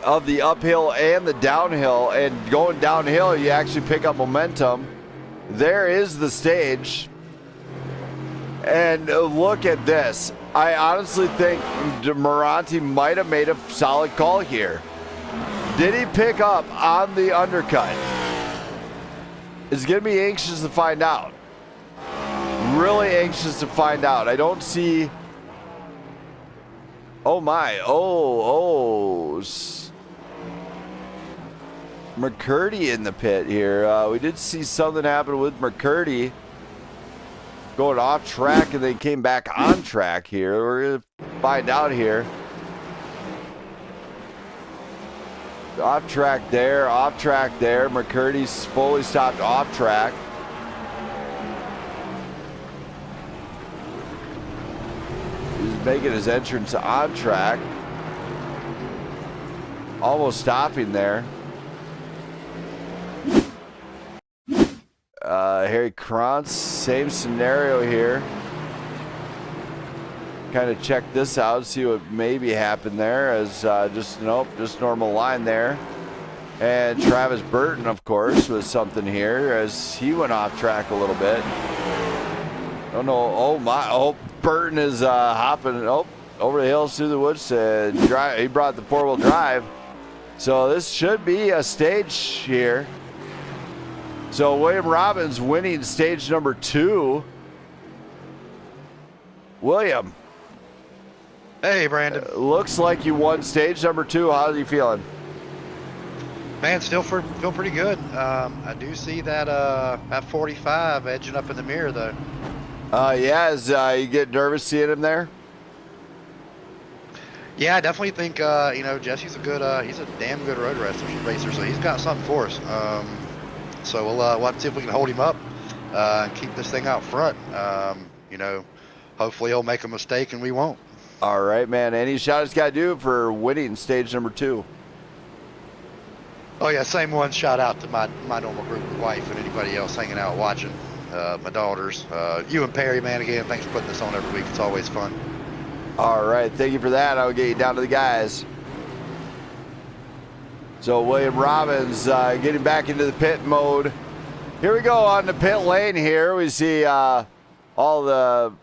uphill and the downhill. And going downhill, you actually pick up momentum. There is the stage. And look at this. I honestly think Moranti might have made a solid call here. Did he pick up on the undercut? It's going to be anxious to find out. Really anxious to find out. I don't see... Oh my. McCurdy in the pit here. We did see something happen with McCurdy going off track and they came back on track here. We're going to find out here. Off track there, off track there. McCurdy's fully stopped off track. He's making his entrance on track. Almost stopping there. Harry Krantz, same scenario here. Kind of check this out, see what maybe happened there as just normal line there. And Travis Burton, of course, was something here as he went off track a little bit. Oh no, oh my, oh, Burton is hopping over the hills through the woods to drive. He brought the four-wheel drive. So this should be a stage here. So William Robbins winning stage number 2. William. Hey, Brandon. Looks like you won stage number 2. How are you feeling? Man, still feel pretty good. I do see that that 45 edging up in the mirror, though. Yeah, you get nervous seeing him there? Yeah, I definitely think Jesse's he's a damn good road racer, so he's got something for us. So we'll have to see if we can hold him up and keep this thing out front. Hopefully he'll make a mistake and we won't. All right, man. Any shot he's got to do for winning stage number 2? Oh yeah, same one. Shout out to my normal group, wife, and anybody else hanging out watching. My daughters, you and Perry, man. Again, thanks for putting this on every week. It's always fun. All right, thank you for that. I'll get you down to the guys. So William Robbins getting back into the pit mode. Here we go on the pit lane here. We see all the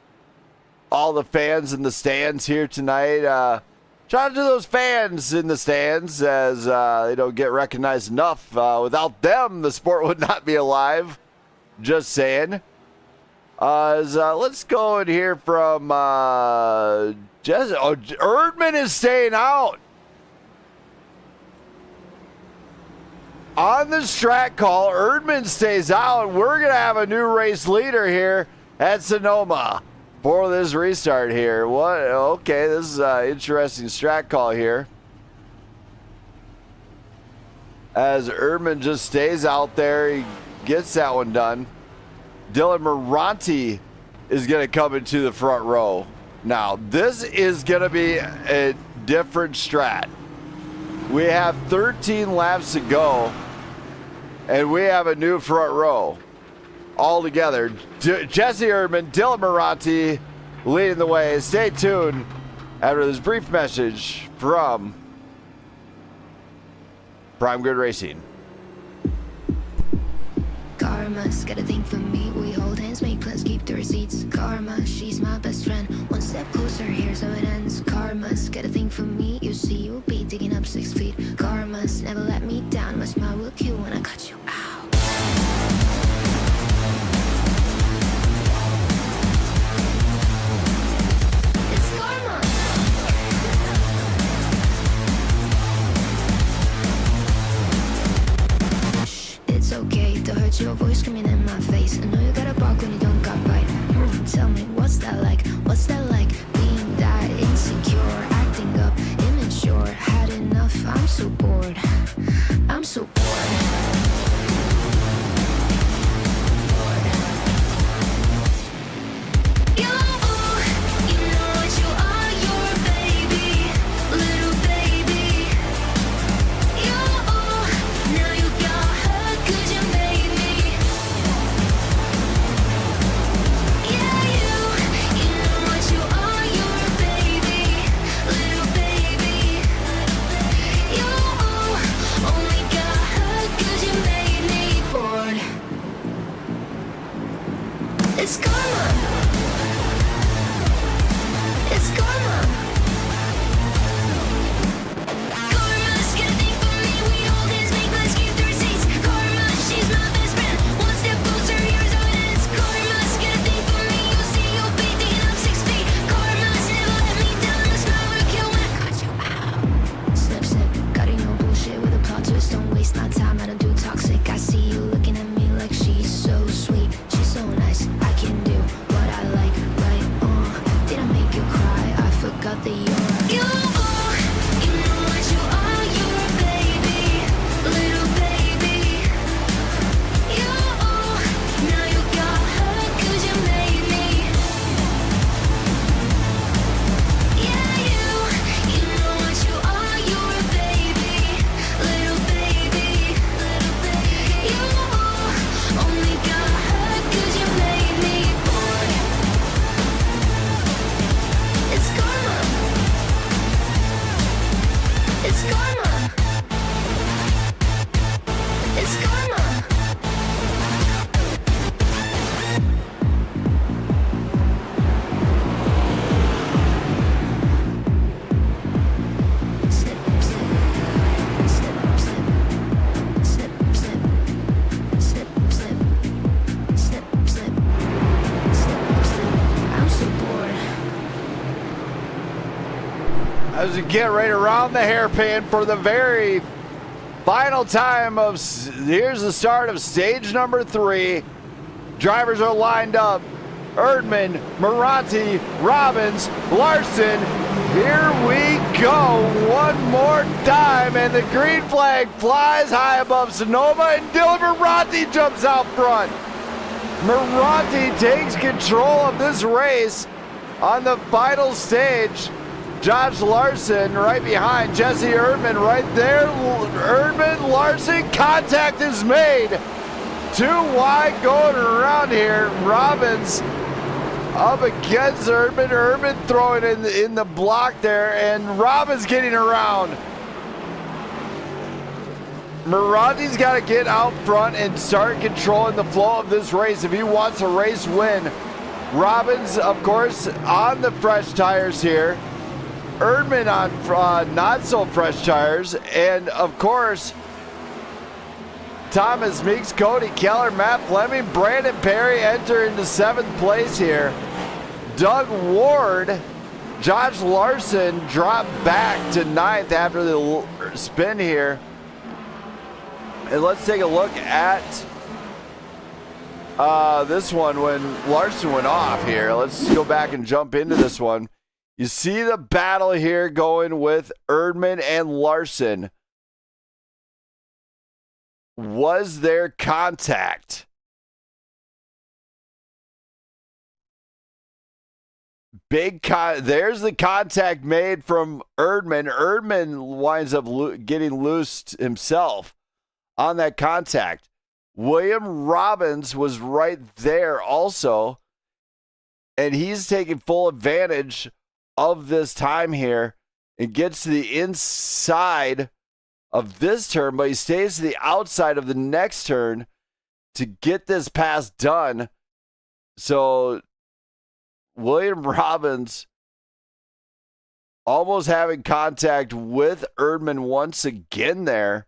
fans in the stands here tonight. Shout out to those fans in the stands as they don't get recognized enough. Without them, the sport would not be alive. Just saying. Let's go in here from Jesse. Oh, Erdman is staying out. On the strat call, Erdman stays out. We're going to have a new race leader here at Sonoma for this restart here. What? Okay, this is an interesting strat call here. As Erdman just stays out there, he gets that one done. Dylan Moranti is going to come into the front row. Now, this is going to be a different strat. We have 13 laps to go, and we have a new front row all together. Jesse Erdman, Dylan Moranti leading the way. Stay tuned after this brief message from Prime Grid Racing. Karma's got a thing for me. We hold hands, make plans, keep the receipts. Karma, she's my best friend. One step closer, here's how it ends. Karma's got a thing for me. You see, you'll be digging up 6 feet. Karma's never let me down. My smile will kill when I cut you out. It's karma. It's okay to hurt your voice screaming in my face. I know you gotta bark when you don't got bite. Tell me, what's that like? What's that like? Being that insecure, acting up, immature. Had enough, I'm so bored. I'm so bored. You know what you are, you're a baby. It's karma. It's karma. Karma's got a thing for me. We hold hands, make let's keep the receipts. Karma, she's my best friend. One step closer, here's how it ends. Karma's got a thing for me. You'll see your fate, thinking I'm 6 feet. Karma's never let me down. A smile would kill when I caught you out. Snip, snip, cutting no bullshit with a plot twist. Don't waste my time, I don't do toxic. I see you looking at me like she's so sweet. She's so nice, I can do what I like, right? Did I make you cry? I forgot that you're you know what you are, you're a baby, little baby. Now you got hurt 'cause you made me. Yeah, you know what you are, you're a baby, little baby, little baby. You only got hurt 'cause you made me, boy. It's karma. It's karma. It's karma. Snip, snip, snip, snip, snip, snip, snip, snip, snip, snip, snip, snip. I'm so bored. As we get right around the hairpin for the very final time of, here's the start of stage number 3. Drivers are lined up. Erdman, Moranti, Robbins, Larson. Here we go one more time, and the green flag flies high above Sonoma, and Dylan Moranti jumps out front. Moranti takes control of this race on the final stage. Josh Larson right behind, Jesse Erdman right there. Erdman, Larson, contact is made. 2 wide going around here. Robbins up against Erdman. Erdman throwing in the block there, and Robbins getting around. Moranti's got to get out front and start controlling the flow of this race if he wants a race win. Robbins, of course, on the fresh tires here. Erdman on not so fresh tires, and of course Thomas Meeks, Cody Keller, Matt Fleming, Brandon Perry enter into 7th place here. Doug Ward, Josh Larson dropped back to 9th after the spin here. And let's take a look at this one when Larson went off here. Let's go back and jump into this one. You see the battle here going with Erdman and Larson. Was there contact? There's the contact made from Erdman. Erdman winds up getting loosed himself on that contact. William Robbins was right there also, and he's taking full advantage of this time here and gets to the inside of this turn, but he stays to the outside of the next turn to get this pass done. So William Robbins almost having contact with Erdman once again there,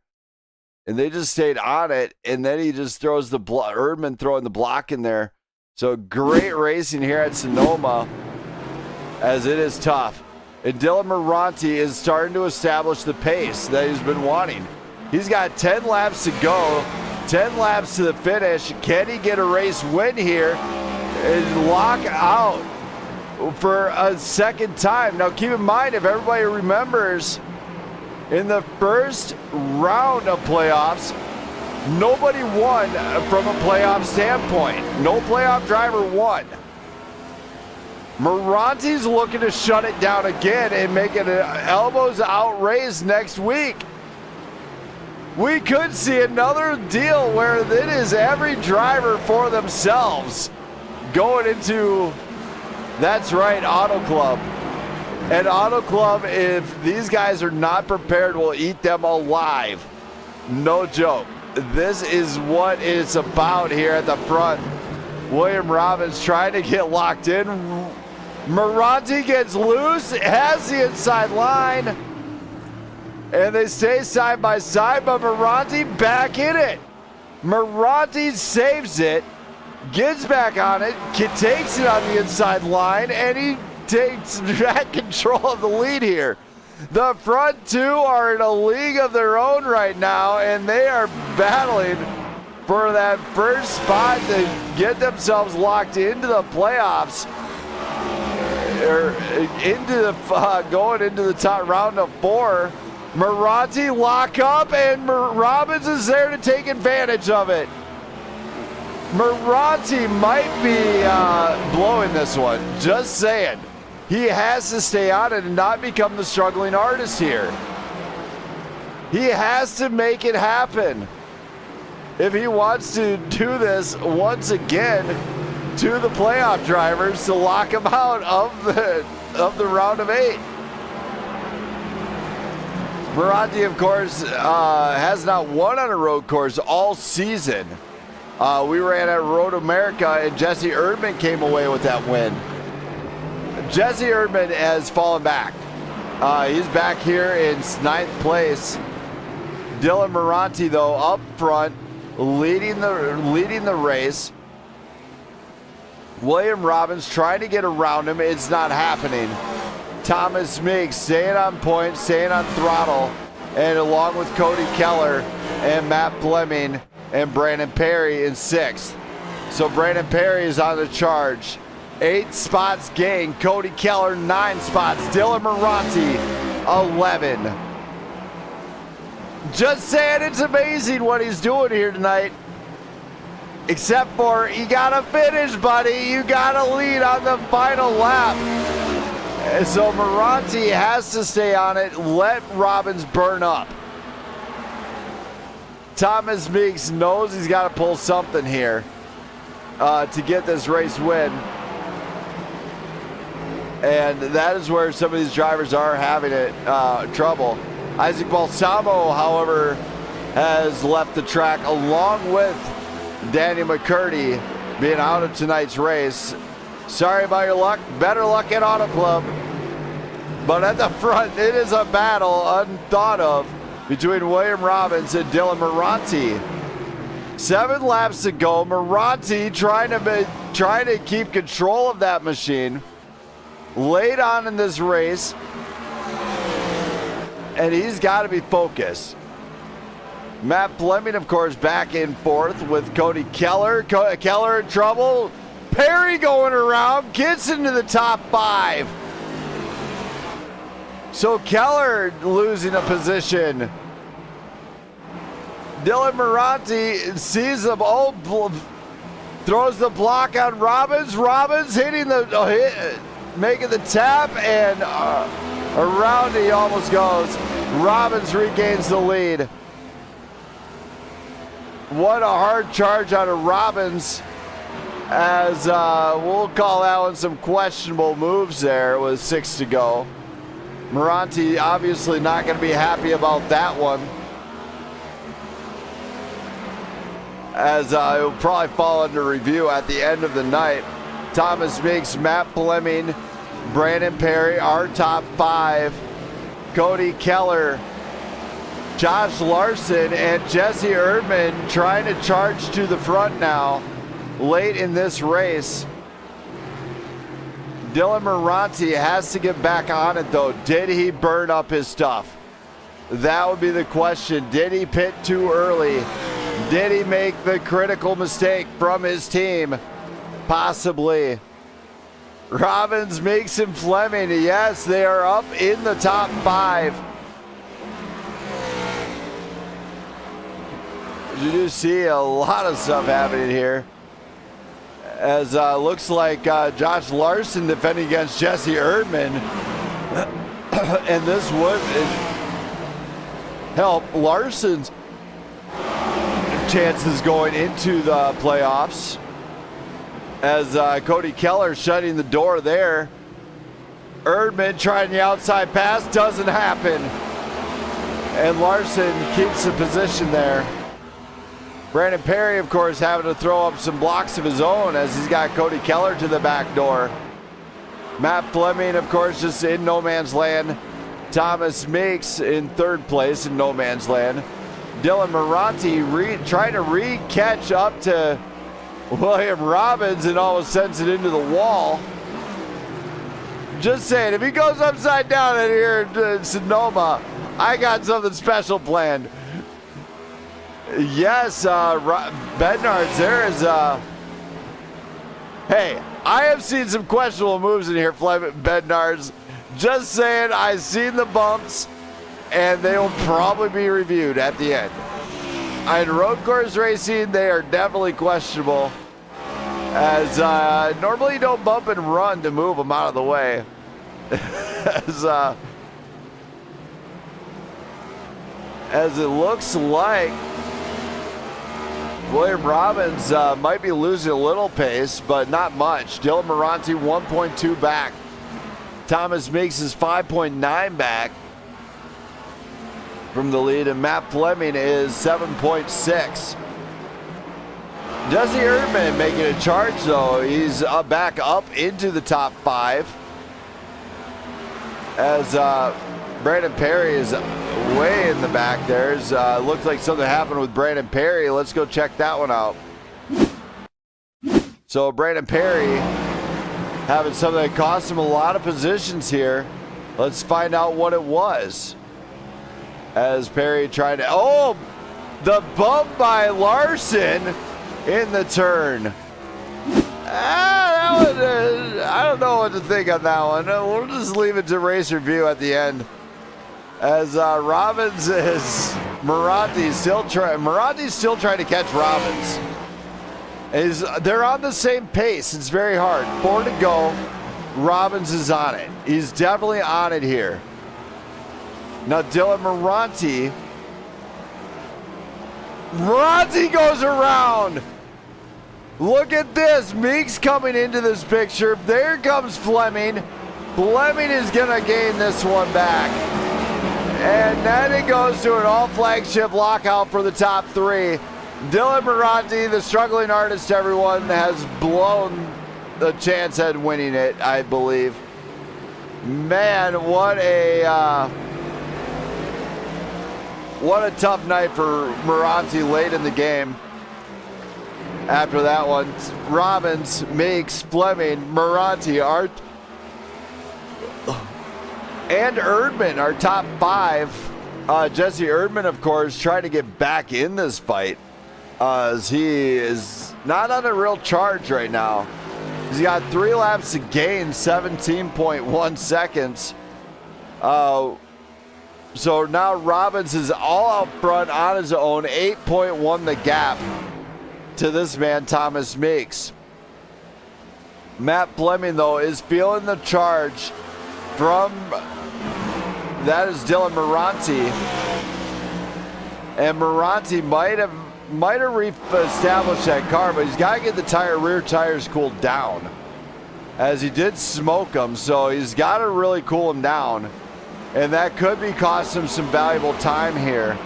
and they just stayed on it, and then he just throws the Erdman throwing the block in there. So great racing here at Sonoma, as it is tough. And Dylan Moranti is starting to establish the pace that he's been wanting. He's got 10 laps to go, 10 laps to the finish. Can he get a race win here and lock out for a second time? Now keep in mind, if everybody remembers, in the first round of playoffs, nobody won from a playoff standpoint. No playoff driver won. Moranti's looking to shut it down again and make it an elbows out race next week. We could see another deal where it is every driver for themselves going into, that's right, Auto Club. And Auto Club, if these guys are not prepared, will eat them alive. No joke. This is what it's about here at the front. William Robbins trying to get locked in. Moranti gets loose, has the inside line, and they stay side by side, but Moranti back in it. Moranti saves it, gets back on it, takes it on the inside line, and he takes back control of the lead here. The front two are in a league of their own right now, and they are battling for that first spot to get themselves locked into the playoffs, or into the going into the top round of 4. Moranti lock up, and Robbins is there to take advantage of it. Moranti might be blowing this one. Just saying. He has to stay on it and not become the struggling artist here. He has to make it happen if he wants to do this once again to the playoff drivers to lock him out of the round of 8. Moranti, of course, has not won on a road course all season. We ran at Road America, and Jesse Erdman came away with that win. Jesse Erdman has fallen back. He's back here in 9th place. Dylan Moranti, though, up front, leading the race. William Robbins trying to get around him. It's not happening. Thomas Meeks staying on point, staying on throttle, and along with Cody Keller and Matt Fleming and Brandon Perry in 6th. So Brandon Perry is on the charge. 8 spots gained. Cody Keller 9 spots. Dylan Moranti 11. Just saying, it's amazing what he's doing here tonight. Except for, you gotta finish, buddy. You gotta lead on the final lap. And so Moranti has to stay on it. Let Robbins burn up. Thomas Meeks knows he's got to pull something here to get this race win. And that is where some of these drivers are having trouble. Isaac Balsamo, however, has left the track along with Danny McCurdy being out of tonight's race. Sorry about your luck. Better luck at Auto Club. But at the front, it is a battle unthought of between William Robbins and Dylan Moranti. 7 laps to go. Moranti trying to keep control of that machine late on in this race, and he's got to be focused. Matt Fleming, of course, back in 4th with Cody Keller. Keller in trouble. Perry going around, gets into the top 5. So Keller losing a position. Dylan Moranti sees them all, throws the block on Robbins. Robbins hitting making the tap, and around he almost goes. Robbins regains the lead. What a hard charge out of Robbins, as we'll call that one some questionable moves there with 6 to go. Moranti obviously not going to be happy about that one, as it will probably fall under review at the end of the night. Thomas Meeks, Matt Fleming, Brandon Perry, our top 5. Cody Keller, Josh Larson, and Jesse Erdman trying to charge to the front now late in this race. Dylan Moranti has to get back on it, though. Did he burn up his stuff? That would be the question. Did he pit too early? Did he make the critical mistake from his team? Possibly. Robbins, Meeks, and Fleming, yes, they are up in the top 5. You do see a lot of stuff happening here, as looks like Josh Larson defending against Jesse Erdman, and this would help Larson's chances going into the playoffs, as Cody Keller shutting the door there. Erdman trying the outside pass, doesn't happen, and Larson keeps the position there. Brandon Perry, of course, having to throw up some blocks of his own as he's got Cody Keller to the back door. Matt Fleming, of course, just in no man's land. Thomas Meeks in third place in no man's land. Dylan Moranti trying to catch up to William Robbins and almost sends it into the wall. Just saying, if he goes upside down in here in Sonoma, I got something special planned. Yes, Bednards, there is hey, I have seen some questionable moves in here, Bednards. Just saying, I've seen the bumps, and they will probably be reviewed at the end. In road course racing, they are definitely questionable, as normally you don't bump and run to move them out of the way. As it looks like William Robbins might be losing a little pace, but not much. Dylan Moranti 1.2 back. Thomas Meeks is 5.9 back from the lead, and Matt Fleming is 7.6. Jesse Erdman making a charge, though. He's back up into the top 5. As Brandon Perry is way in the back there. Looks like something happened with Brandon Perry. Let's go check that one out. So Brandon Perry having something that cost him a lot of positions here. Let's find out what it was. As Perry tried to, oh, the bump by Larson in the turn. That one, I don't know what to think on that one. We'll just leave it to racer view at the end. As Robbins is, Moranti's still trying to catch Robbins. They're on the same pace. It's very hard. 4 to go. Robbins is on it. He's definitely on it here. Now Dylan Moranti goes around. Look at this. Meeks coming into this picture. There comes Fleming. Fleming is going to gain this one back. And then it goes to an all-flagship lockout for the top 3. Dylan Moranti, the struggling artist, everyone, has blown the chance at winning it, I believe. Man, what a tough night for Moranti late in the game. After that one, Robbins, Meeks, Fleming, Moranti, and Erdman are top 5. Jesse Erdman, of course, trying to get back in this fight. As he is not on a real charge right now. He's got 3 laps to gain, 17.1 seconds. So now Robbins is all out front on his own, 8.1 the gap to this man, Thomas Meeks. Matt Fleming, though, is feeling the charge from, that is Dylan Moranti. And Moranti might have re-established that car, but he's got to get the rear tires cooled down, as he did smoke them, so he's got to really cool them down, and that could be cost him some valuable time here.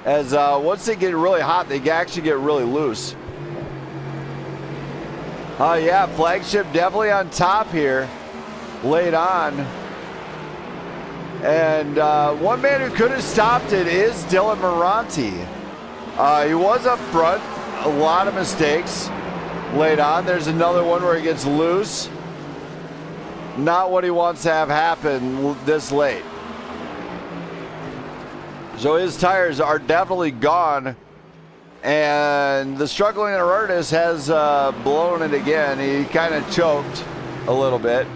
As once they get really hot, they actually get really loose. Yeah, Flagship definitely on top here, late on. And one man who could have stopped it is Dylan Moranti. He was up front, a lot of mistakes late on. There's another one where he gets loose. Not what he wants to have happen this late. So his tires are definitely gone. And the struggling artist has blown it again. He kind of choked a little bit.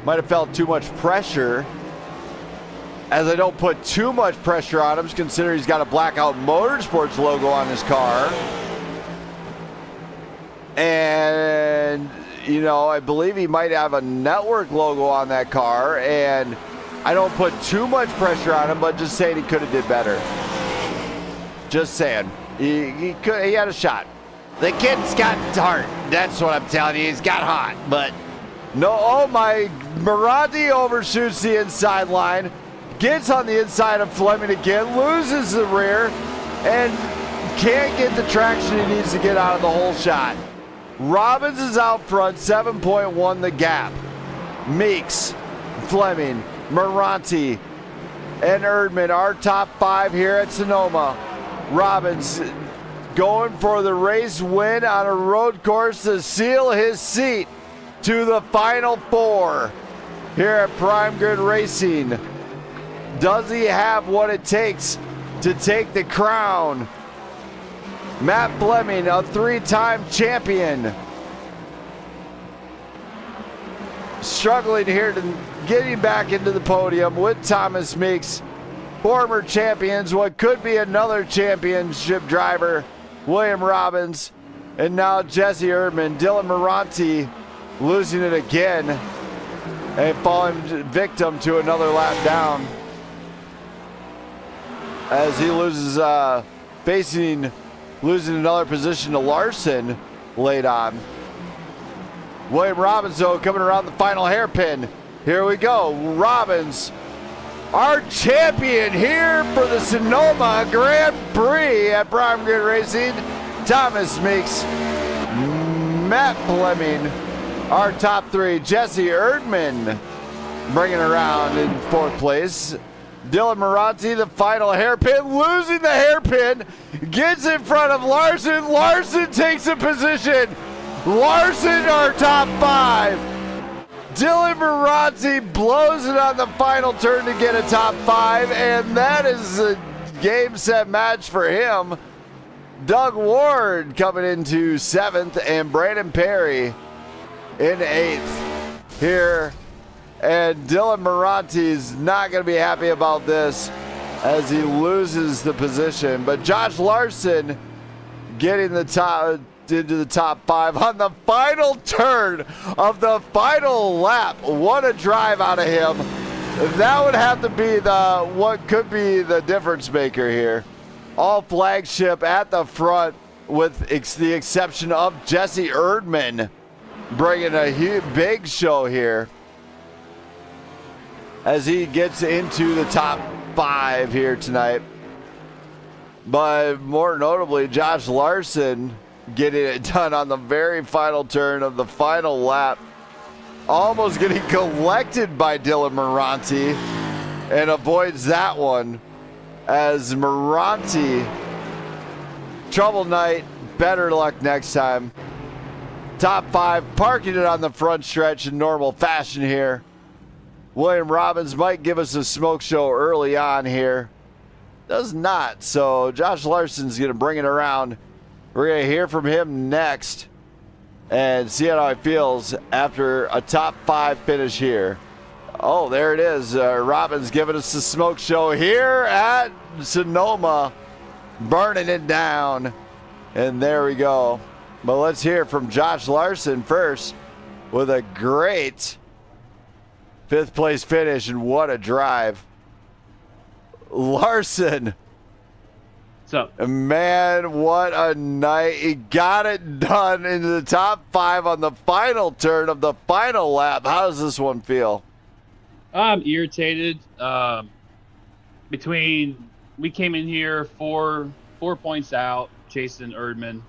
Might have felt too much pressure. As I don't put too much pressure on him, considering he's got a Blackout Motorsports logo on his car. And, you know, I believe he might have a network logo on that car. And I don't put too much pressure on him, but just saying he could have did better. Just saying. He had a shot. The kid's got heart. That's what I'm telling you. He's got hot. But, no, oh my, Moranti overshoots the inside line. Gets on the inside of Fleming again, loses the rear, and can't get the traction he needs to get out of the whole shot. Robbins is out front, 7.1 the gap. Meeks, Fleming, Moranti, and Erdman, our top 5 here at Sonoma. Robbins going for the race win on a road course to seal his seat to the Final 4 here at Prime Grid Racing. Does he have what it takes to take the crown? Matt Fleming, a 3-time champion, struggling here to getting back into the podium with Thomas Meeks, former champions, what could be another championship driver, William Robbins, and now Jesse Erdman. Dylan Moranti losing it again and falling victim to another lap down as he loses, losing another position to Larson late on. William Robbins, though, coming around the final hairpin. Here we go. Robbins, our champion here for the Sonoma Grand Prix at Prime Grid Racing. Thomas Meeks, Matt Fleming, our top 3. Jesse Erdman bringing around in 4th place. Dylan Moranti, the final hairpin, losing the hairpin, gets in front of Larson. Larson takes a position. Larson, our top 5. Dylan Moranti blows it on the final turn to get a top 5, and that is a game, set, match for him. Doug Ward coming into 7th, and Brandon Perry in 8th here. And Dylan Moranti's not going to be happy about this as he loses the position. But Josh Larson getting the top into the top 5 on the final turn of the final lap. What a drive out of him. That would have to be what could be the difference maker here. All flagship at the front with the exception of Jesse Erdman bringing a big show here as he gets into the top 5 here tonight. But more notably, Josh Larson getting it done on the very final turn of the final lap. Almost getting collected by Dylan Moranti and avoids that one as Moranti, trouble night, better luck next time. Top 5, parking it on the front stretch in normal fashion here. William Robbins might give us a smoke show early on here. Does not. So Josh Larson's going to bring it around. We're going to hear from him next and see how he feels after a top 5 finish here. Oh, there it is. Robbins giving us a smoke show here at Sonoma. Burning it down. And there we go. But let's hear from Josh Larson first with a great 5th place finish, and what a drive. Larson. What's up? Man, what a night. He got it done into the top 5 on the final turn of the final lap. How does this one feel? I'm irritated. We came in here 4 points out, chasing Erdman,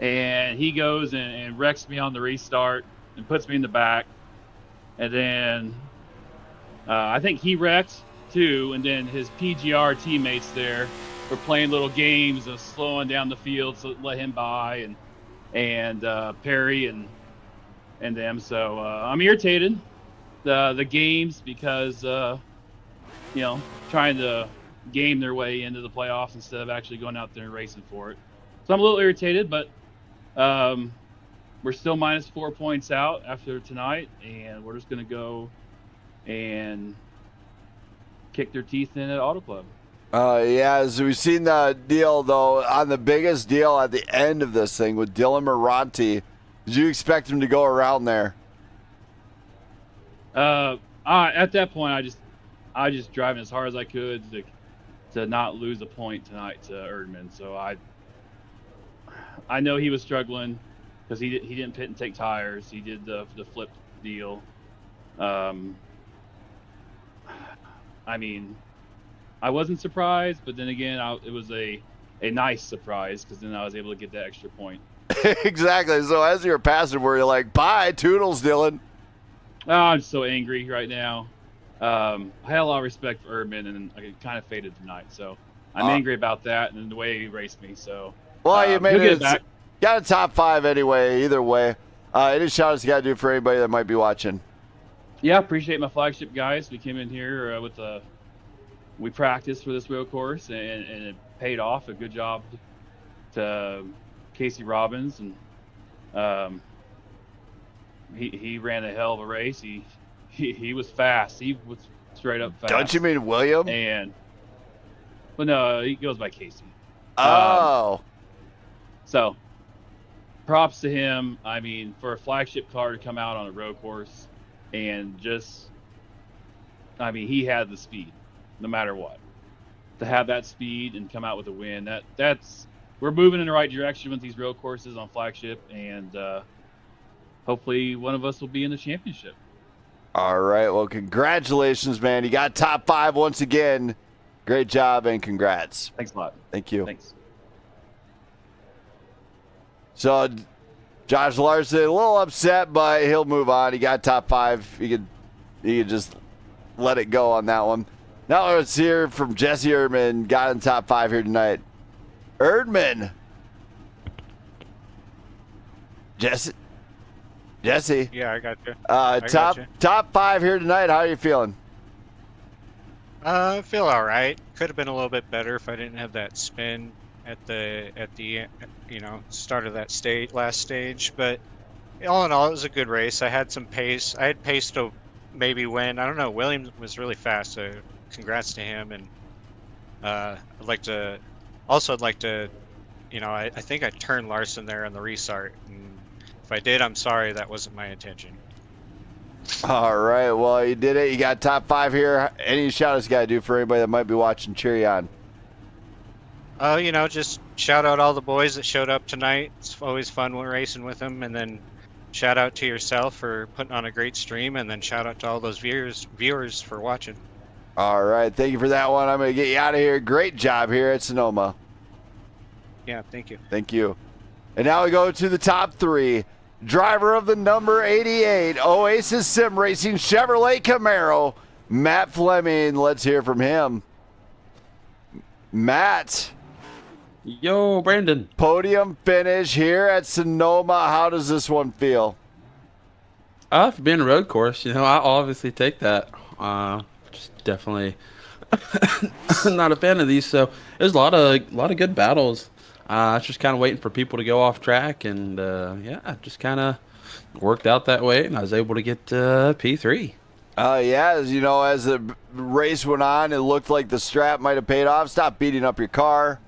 and he goes and wrecks me on the restart and puts me in the back. And then I think he wrecked too, and then his PGR teammates there were playing little games of slowing down the field to let him by, and Perry and them. So I'm irritated. The games because trying to game their way into the playoffs instead of actually going out there and racing for it. So I'm a little irritated, but we're still minus 4 points out after tonight, and we're just going to go and kick their teeth in at Auto Club. Yeah, as we've seen the deal, though, on the biggest deal at the end of this thing with Dylan Moranti, did you expect him to go around there? At that point, I just driving as hard as I could to not lose a point tonight to Erdman. So I know he was struggling because he didn't pit and take tires. He did the flip deal. I mean, I wasn't surprised, but then again, it was a a nice surprise because then I was able to get that extra point. Exactly. So as you're passing, where you're like, "Bye, toodles, Dylan." Oh, I'm so angry right now. I had a lot of respect for Erdman, and I kind of faded tonight. So I'm angry about that and the way he raced me. So well, you made he'll it. get it back. Got a top 5 anyway. Either way, any shout outs you got to do for anybody that might be watching? Yeah, appreciate my flagship guys. We came in here we practiced for this road course, and it paid off. A good job to Casey Robbins, and he ran a hell of a race. He was fast. He was straight up fast. Don't you mean William? Well, no, he goes by Casey. Oh. So, props to him. I mean, for a flagship car to come out on a road course and he had the speed, no matter what. To have that speed and come out with a win, we're moving in the right direction with these road courses on flagship, and hopefully one of us will be in the championship. All right. Well, congratulations, man. You got top 5 once again. Great job and congrats. Thanks a lot. Thank you. Thanks. So, Josh Larson, a little upset, but he'll move on. He got top 5. He could just let it go on that one. Now let's hear from Jesse Erdman. Got in top 5 here tonight. Erdman. Jesse. Yeah, I got you. Top 5 here tonight. How are you feeling? I feel all right. Could have been a little bit better if I didn't have that spin at the start of that last stage. But all in all, it was a good race. I had some pace. I had pace to maybe win. I don't know. Williams was really fast, so congrats to him. And I'd like to, I think I turned Larson there on the restart. And if I did, I'm sorry. That wasn't my intention. All right. Well, you did it. You got top 5 here. Any shout outs you got to do for anybody that might be watching? Cheer you on. Just shout out all the boys that showed up tonight. It's always fun when racing with them. And then shout out to yourself for putting on a great stream. And then shout out to all those viewers for watching. All right. Thank you for that one. I'm going to get you out of here. Great job here at Sonoma. Yeah, thank you. Thank you. And now we go to the top 3. Driver of the number 88, Oasis Sim Racing Chevrolet Camaro, Matt Fleming. Let's hear from him. Matt. Yo, Brandon. Podium finish here at Sonoma. How does this one feel? For being a road course, I obviously take that. Just definitely not a fan of these. So there's a lot of good battles. I was just kind of waiting for people to go off track, and just kind of worked out that way, and I was able to get P3. As the race went on, it looked like the strap might have paid off. Stop beating up your car.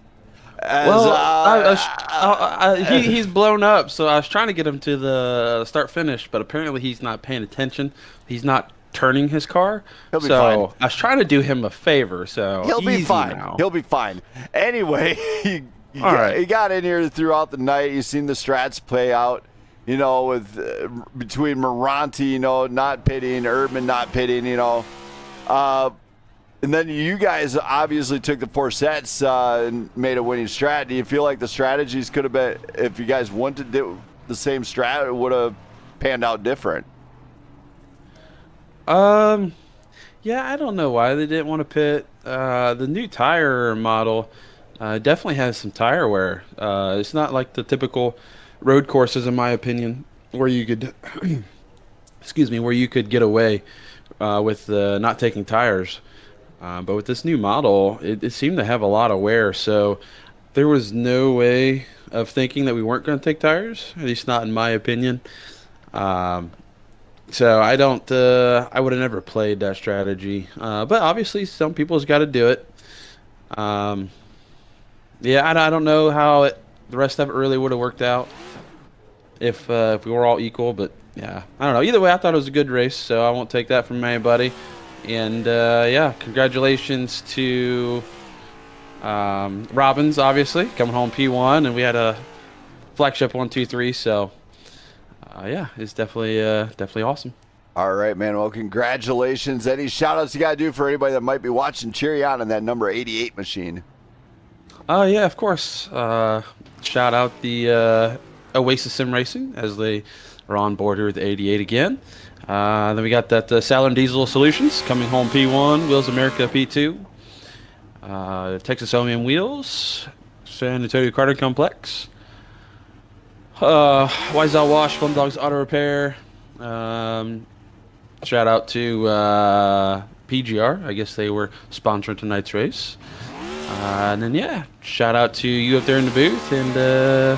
He's blown up, so I was trying to get him to the start-finish, but apparently he's not paying attention. He's not turning his car. He'll be fine. I was trying to do him a favor, so he'll be fine. Now. He'll be fine. Anyway, he got in here throughout the night. You've seen the strats play out, with between Moranti, not pitting, Erdman not pitting, and then you guys obviously took the 4 sets and made a winning strat. Do you feel like the strategies could have been, if you guys wanted to do the same strat, it would have panned out different? I don't know why they didn't want to pit. The new tire model definitely has some tire wear. It's not like the typical road courses, in my opinion, where you could, where you could get away with not taking tires. But with this new model, it seemed to have a lot of wear. So there was no way of thinking that we weren't going to take tires, at least not in my opinion. So I would have never played that strategy. But obviously some people's got to do it. I don't know how the rest of it really would have worked out if we were all equal. But yeah, I don't know. Either way, I thought it was a good race, so I won't take that from anybody. And congratulations to Robbins, obviously, coming home P1, and we had a flagship 1, 2, 3. So it's definitely awesome. All right, man. Well, congratulations. Any shout outs you got to do for anybody that might be watching? Cheer you on in that number 88 machine. Yeah, of course. Shout out the Oasis Sim Racing as they are on board here with the 88 again. Then we got that Saturn Diesel Solutions coming home P1, Wheels America P2, Texas O&M Wheels, San Antonio Karting Complex, Wiseout Wash, Fun Dogs Auto Repair. Shout out to PGR. I guess they were sponsoring tonight's race. And then, yeah, shout out to you up there in the booth. And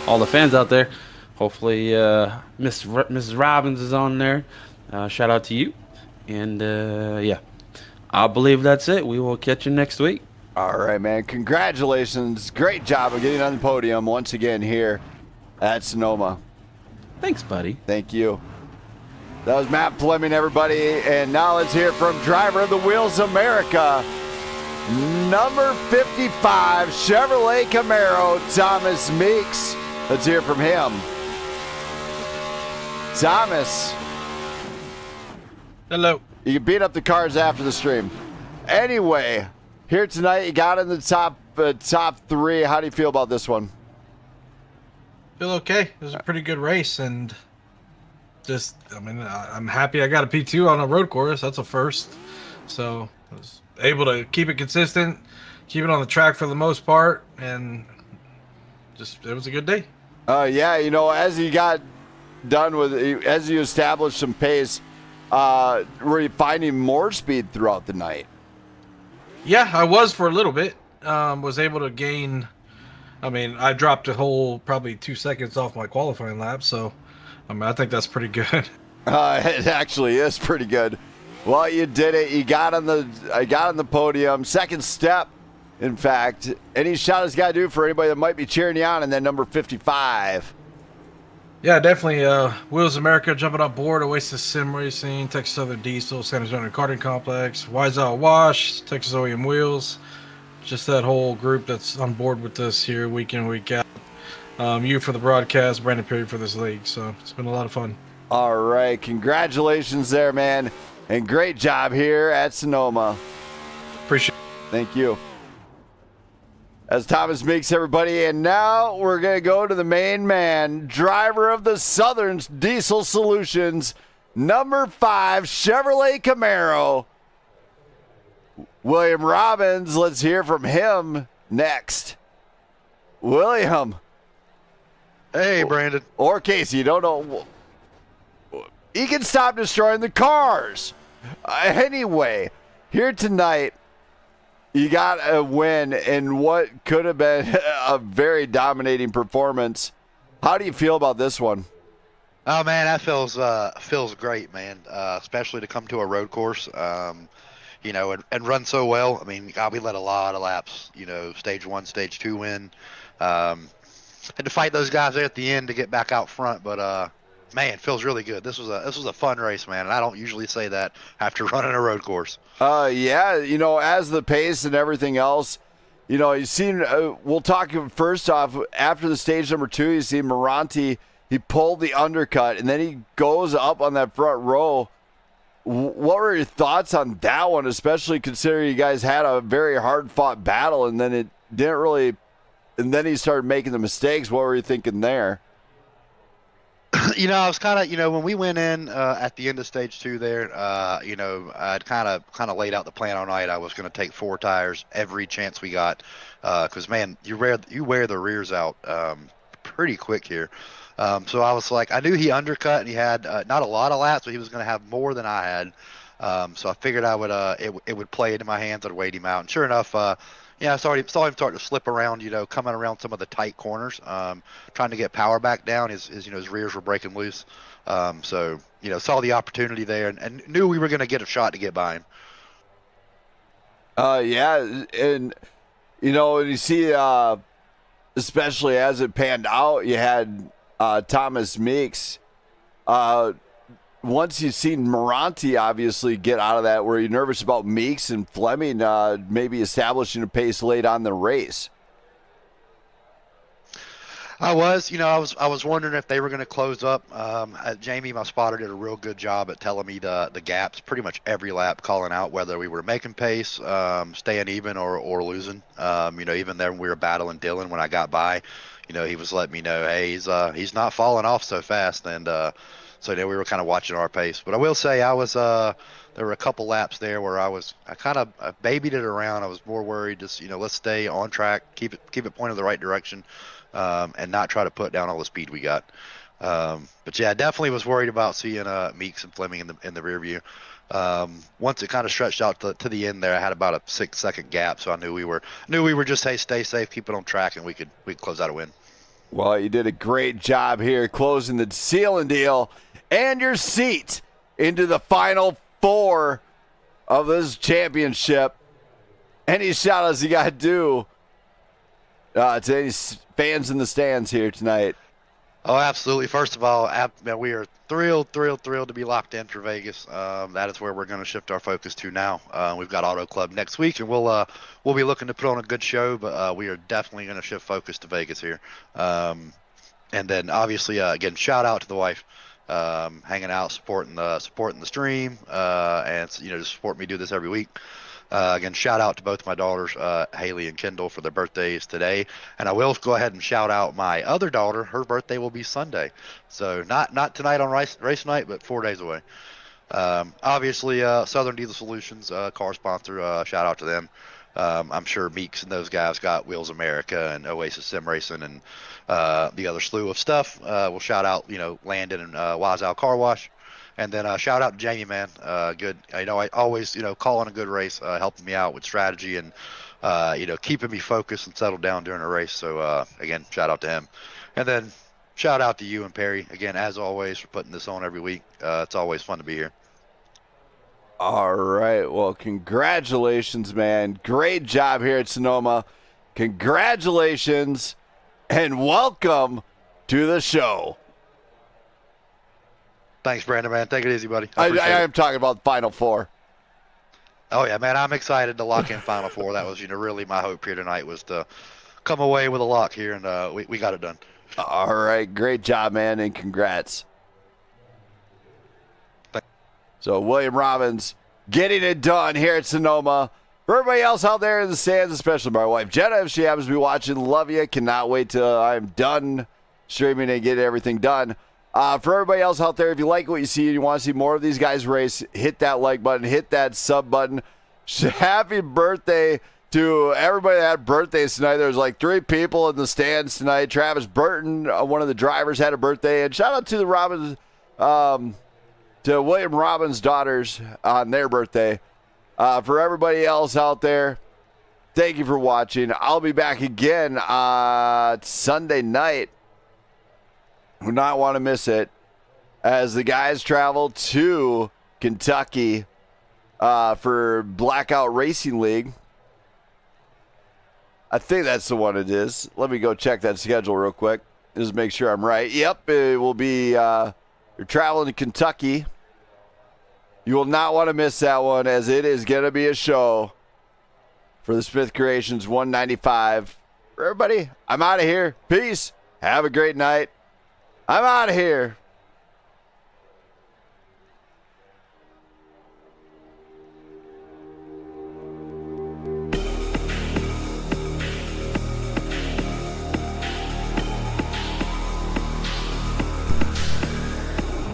all the fans out there. Hopefully, Mrs. Robbins is on there. Shout out to you. And, yeah, I believe that's it. We will catch you next week. All right, man. Congratulations. Great job of getting on the podium once again here at Sonoma. Thanks, buddy. Thank you. That was Matt Fleming, everybody. And now let's hear from driver of the Wheels America, number 55, Chevrolet Camaro, Thomas Meeks. Let's hear from him. Thomas. Hello. You can beat up the cars after the stream. Anyway, here tonight, you got in the top three. How do you feel about this one? Feel okay. It was a pretty good race, and just, I mean, I'm happy I got a P2 on a road course. That's a first. So I was able to keep it consistent, keep it on the track for the most part, and just, it was a good day. Yeah, you know, as you got done with, as you established some pace, were you finding more speed throughout the night? Yeah, I was for a little bit. Was able to gain, I mean, I dropped a whole probably 2 seconds off my qualifying lap, so I mean, I think that's pretty good. It actually is pretty good. Well, you did it. You got on the podium. Second step, in fact. Any shout outs got to do for anybody that might be cheering you on, and then number 55. Yeah, definitely. Wheels America jumping on board, Oasis Sim Racing, Texas Southern Diesel, San Antonio Karting Complex, Wiseout Wash, Texas O&M Wheels. Just that whole group that's on board with us here week in, week out. You for the broadcast, Brandon Perry for this league. So it's been a lot of fun. All right. Congratulations there, man. And great job here at Sonoma. Appreciate it. Thank you. As Thomas Meeks, everybody. And now we're going to go to the main man, driver of the Southern Diesel Solutions, number 5, Chevrolet Camaro, William Robbins. Let's hear from him next. William. Hey, Brandon. Or Casey, you don't know. He can stop destroying the cars. Anyway, here tonight, you got a win in what could have been a very dominating performance. How do you feel about this one? Oh man, that feels great, man. Especially to come to a road course, you know, and run so well. I mean, God, we let a lot of laps, you know, stage 1, stage 2 win, and to fight those guys there at the end to get back out front. But man, it feels really good. This was a fun race, man, and I don't usually say that after running a road course. Yeah, you know, as the pace and everything else, you know, you've seen, we'll talk first off, after the stage number 2, you see Moranti, he pulled the undercut, and then he goes up on that front row. What were your thoughts on that one, especially considering you guys had a very hard-fought battle, and then it didn't really, and then he started making the mistakes. What were you thinking there? You know, I was kind of, you know, when we went in at the end of stage 2 there, you know, I'd kind of laid out the plan all night. I was going to take 4 tires every chance we got, because man, you wear the rears out pretty quick here. So I was like, I knew he undercut and he had not a lot of laps, but he was going to have more than I had. So I figured I would it would play into my hands. I'd wait him out, and sure enough, yeah, I saw him start to slip around, you know, coming around some of the tight corners, trying to get power back down. His you know, his rears were breaking loose. So, you know, saw the opportunity there and knew we were going to get a shot to get by him. Yeah, and, you know, you see, especially as it panned out, you had Thomas Meeks. Once you've seen Moranti obviously get out of that, were you nervous about Meeks and Fleming maybe establishing a pace late on the race? I was, I was wondering if they were going to close up. Jamie, my spotter, did a real good job at telling me the gaps pretty much every lap, calling out whether we were making pace, staying even, or losing. Even then we were battling Dylan when I got by. He was letting me know, hey, he's not falling off so fast, and so we were kind of watching our pace. But I will say I was there were a couple laps there where I kind of babied it around. I was more worried, just let's stay on track, keep it pointed the right direction. And not try to put down all the speed we got. But yeah, I definitely was worried about seeing Meeks and Fleming in the rear view. Once it kind of stretched out to the end there, I had about a 6-second gap, so I knew we were just, hey, stay safe, keep it on track, and we could close out a win. Well, you did a great job here closing the sealing deal and your seat into the final 4 of this championship. Any shout outs you got to do to any fans in the stands here tonight? Oh, absolutely. First of all, we are thrilled to be locked in for Vegas. That is where we're going to shift our focus to now. We've got Auto Club next week, and we'll be looking to put on a good show, but we are definitely going to shift focus to Vegas here. And then obviously, again, shout out to the wife, hanging out, supporting the stream, and just support me do this every week. Again, shout out to both my daughters, Haley and Kendall, for their birthdays today. And I will go ahead and shout out my other daughter. Her birthday will be Sunday. So not tonight on race night, but 4 days away. Obviously, Southern Diesel Solutions, car sponsor, shout out to them. I'm sure Meeks and those guys got Wheels America and Oasis Sim Racing and the other slew of stuff. We'll shout out, Landon and Wiseout Car Wash. And then shout out to Jamie, man. Good. I always, calling a good race, helping me out with strategy and, keeping me focused and settled down during a race. So, again, shout out to him. And then shout out to you and Perry, again, as always, for putting this on every week. It's always fun to be here. All right. Well, congratulations, man. Great job here at Sonoma. Congratulations and welcome to the show. Thanks, Brandon, man. Take it easy, buddy. I am talking about the Final 4. Oh, yeah, man. I'm excited to lock in Final 4. That was, really my hope here tonight was to come away with a lock here, and we got it done. All right. Great job, man, and congrats. So, William Robbins getting it done here at Sonoma. For everybody else out there in the stands, especially my wife, Jenna, if she happens to be watching, love you. Cannot wait till I'm done streaming and get everything done. For everybody else out there, if you like what you see and you want to see more of these guys race, hit that like button, hit that sub button. Happy birthday to everybody that had birthdays tonight. There was like 3 people in the stands tonight. Travis Burton, one of the drivers, had a birthday. And shout out to the Robbins, to William Robbins' daughters on their birthday. For everybody else out there, thank you for watching. I'll be back again Sunday night. Do not want to miss it as the guys travel to Kentucky for Blackout Racing League. I think that's the one it is. Let me go check that schedule real quick. Just make sure I'm right. Yep, it will be, you're traveling to Kentucky. You will not want to miss that one as it is going to be a show for the Smith Creations 195. For everybody, I'm out of here. Peace. Have a great night. I'm out of here.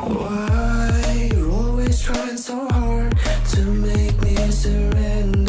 Why you're always trying so hard to make me surrender?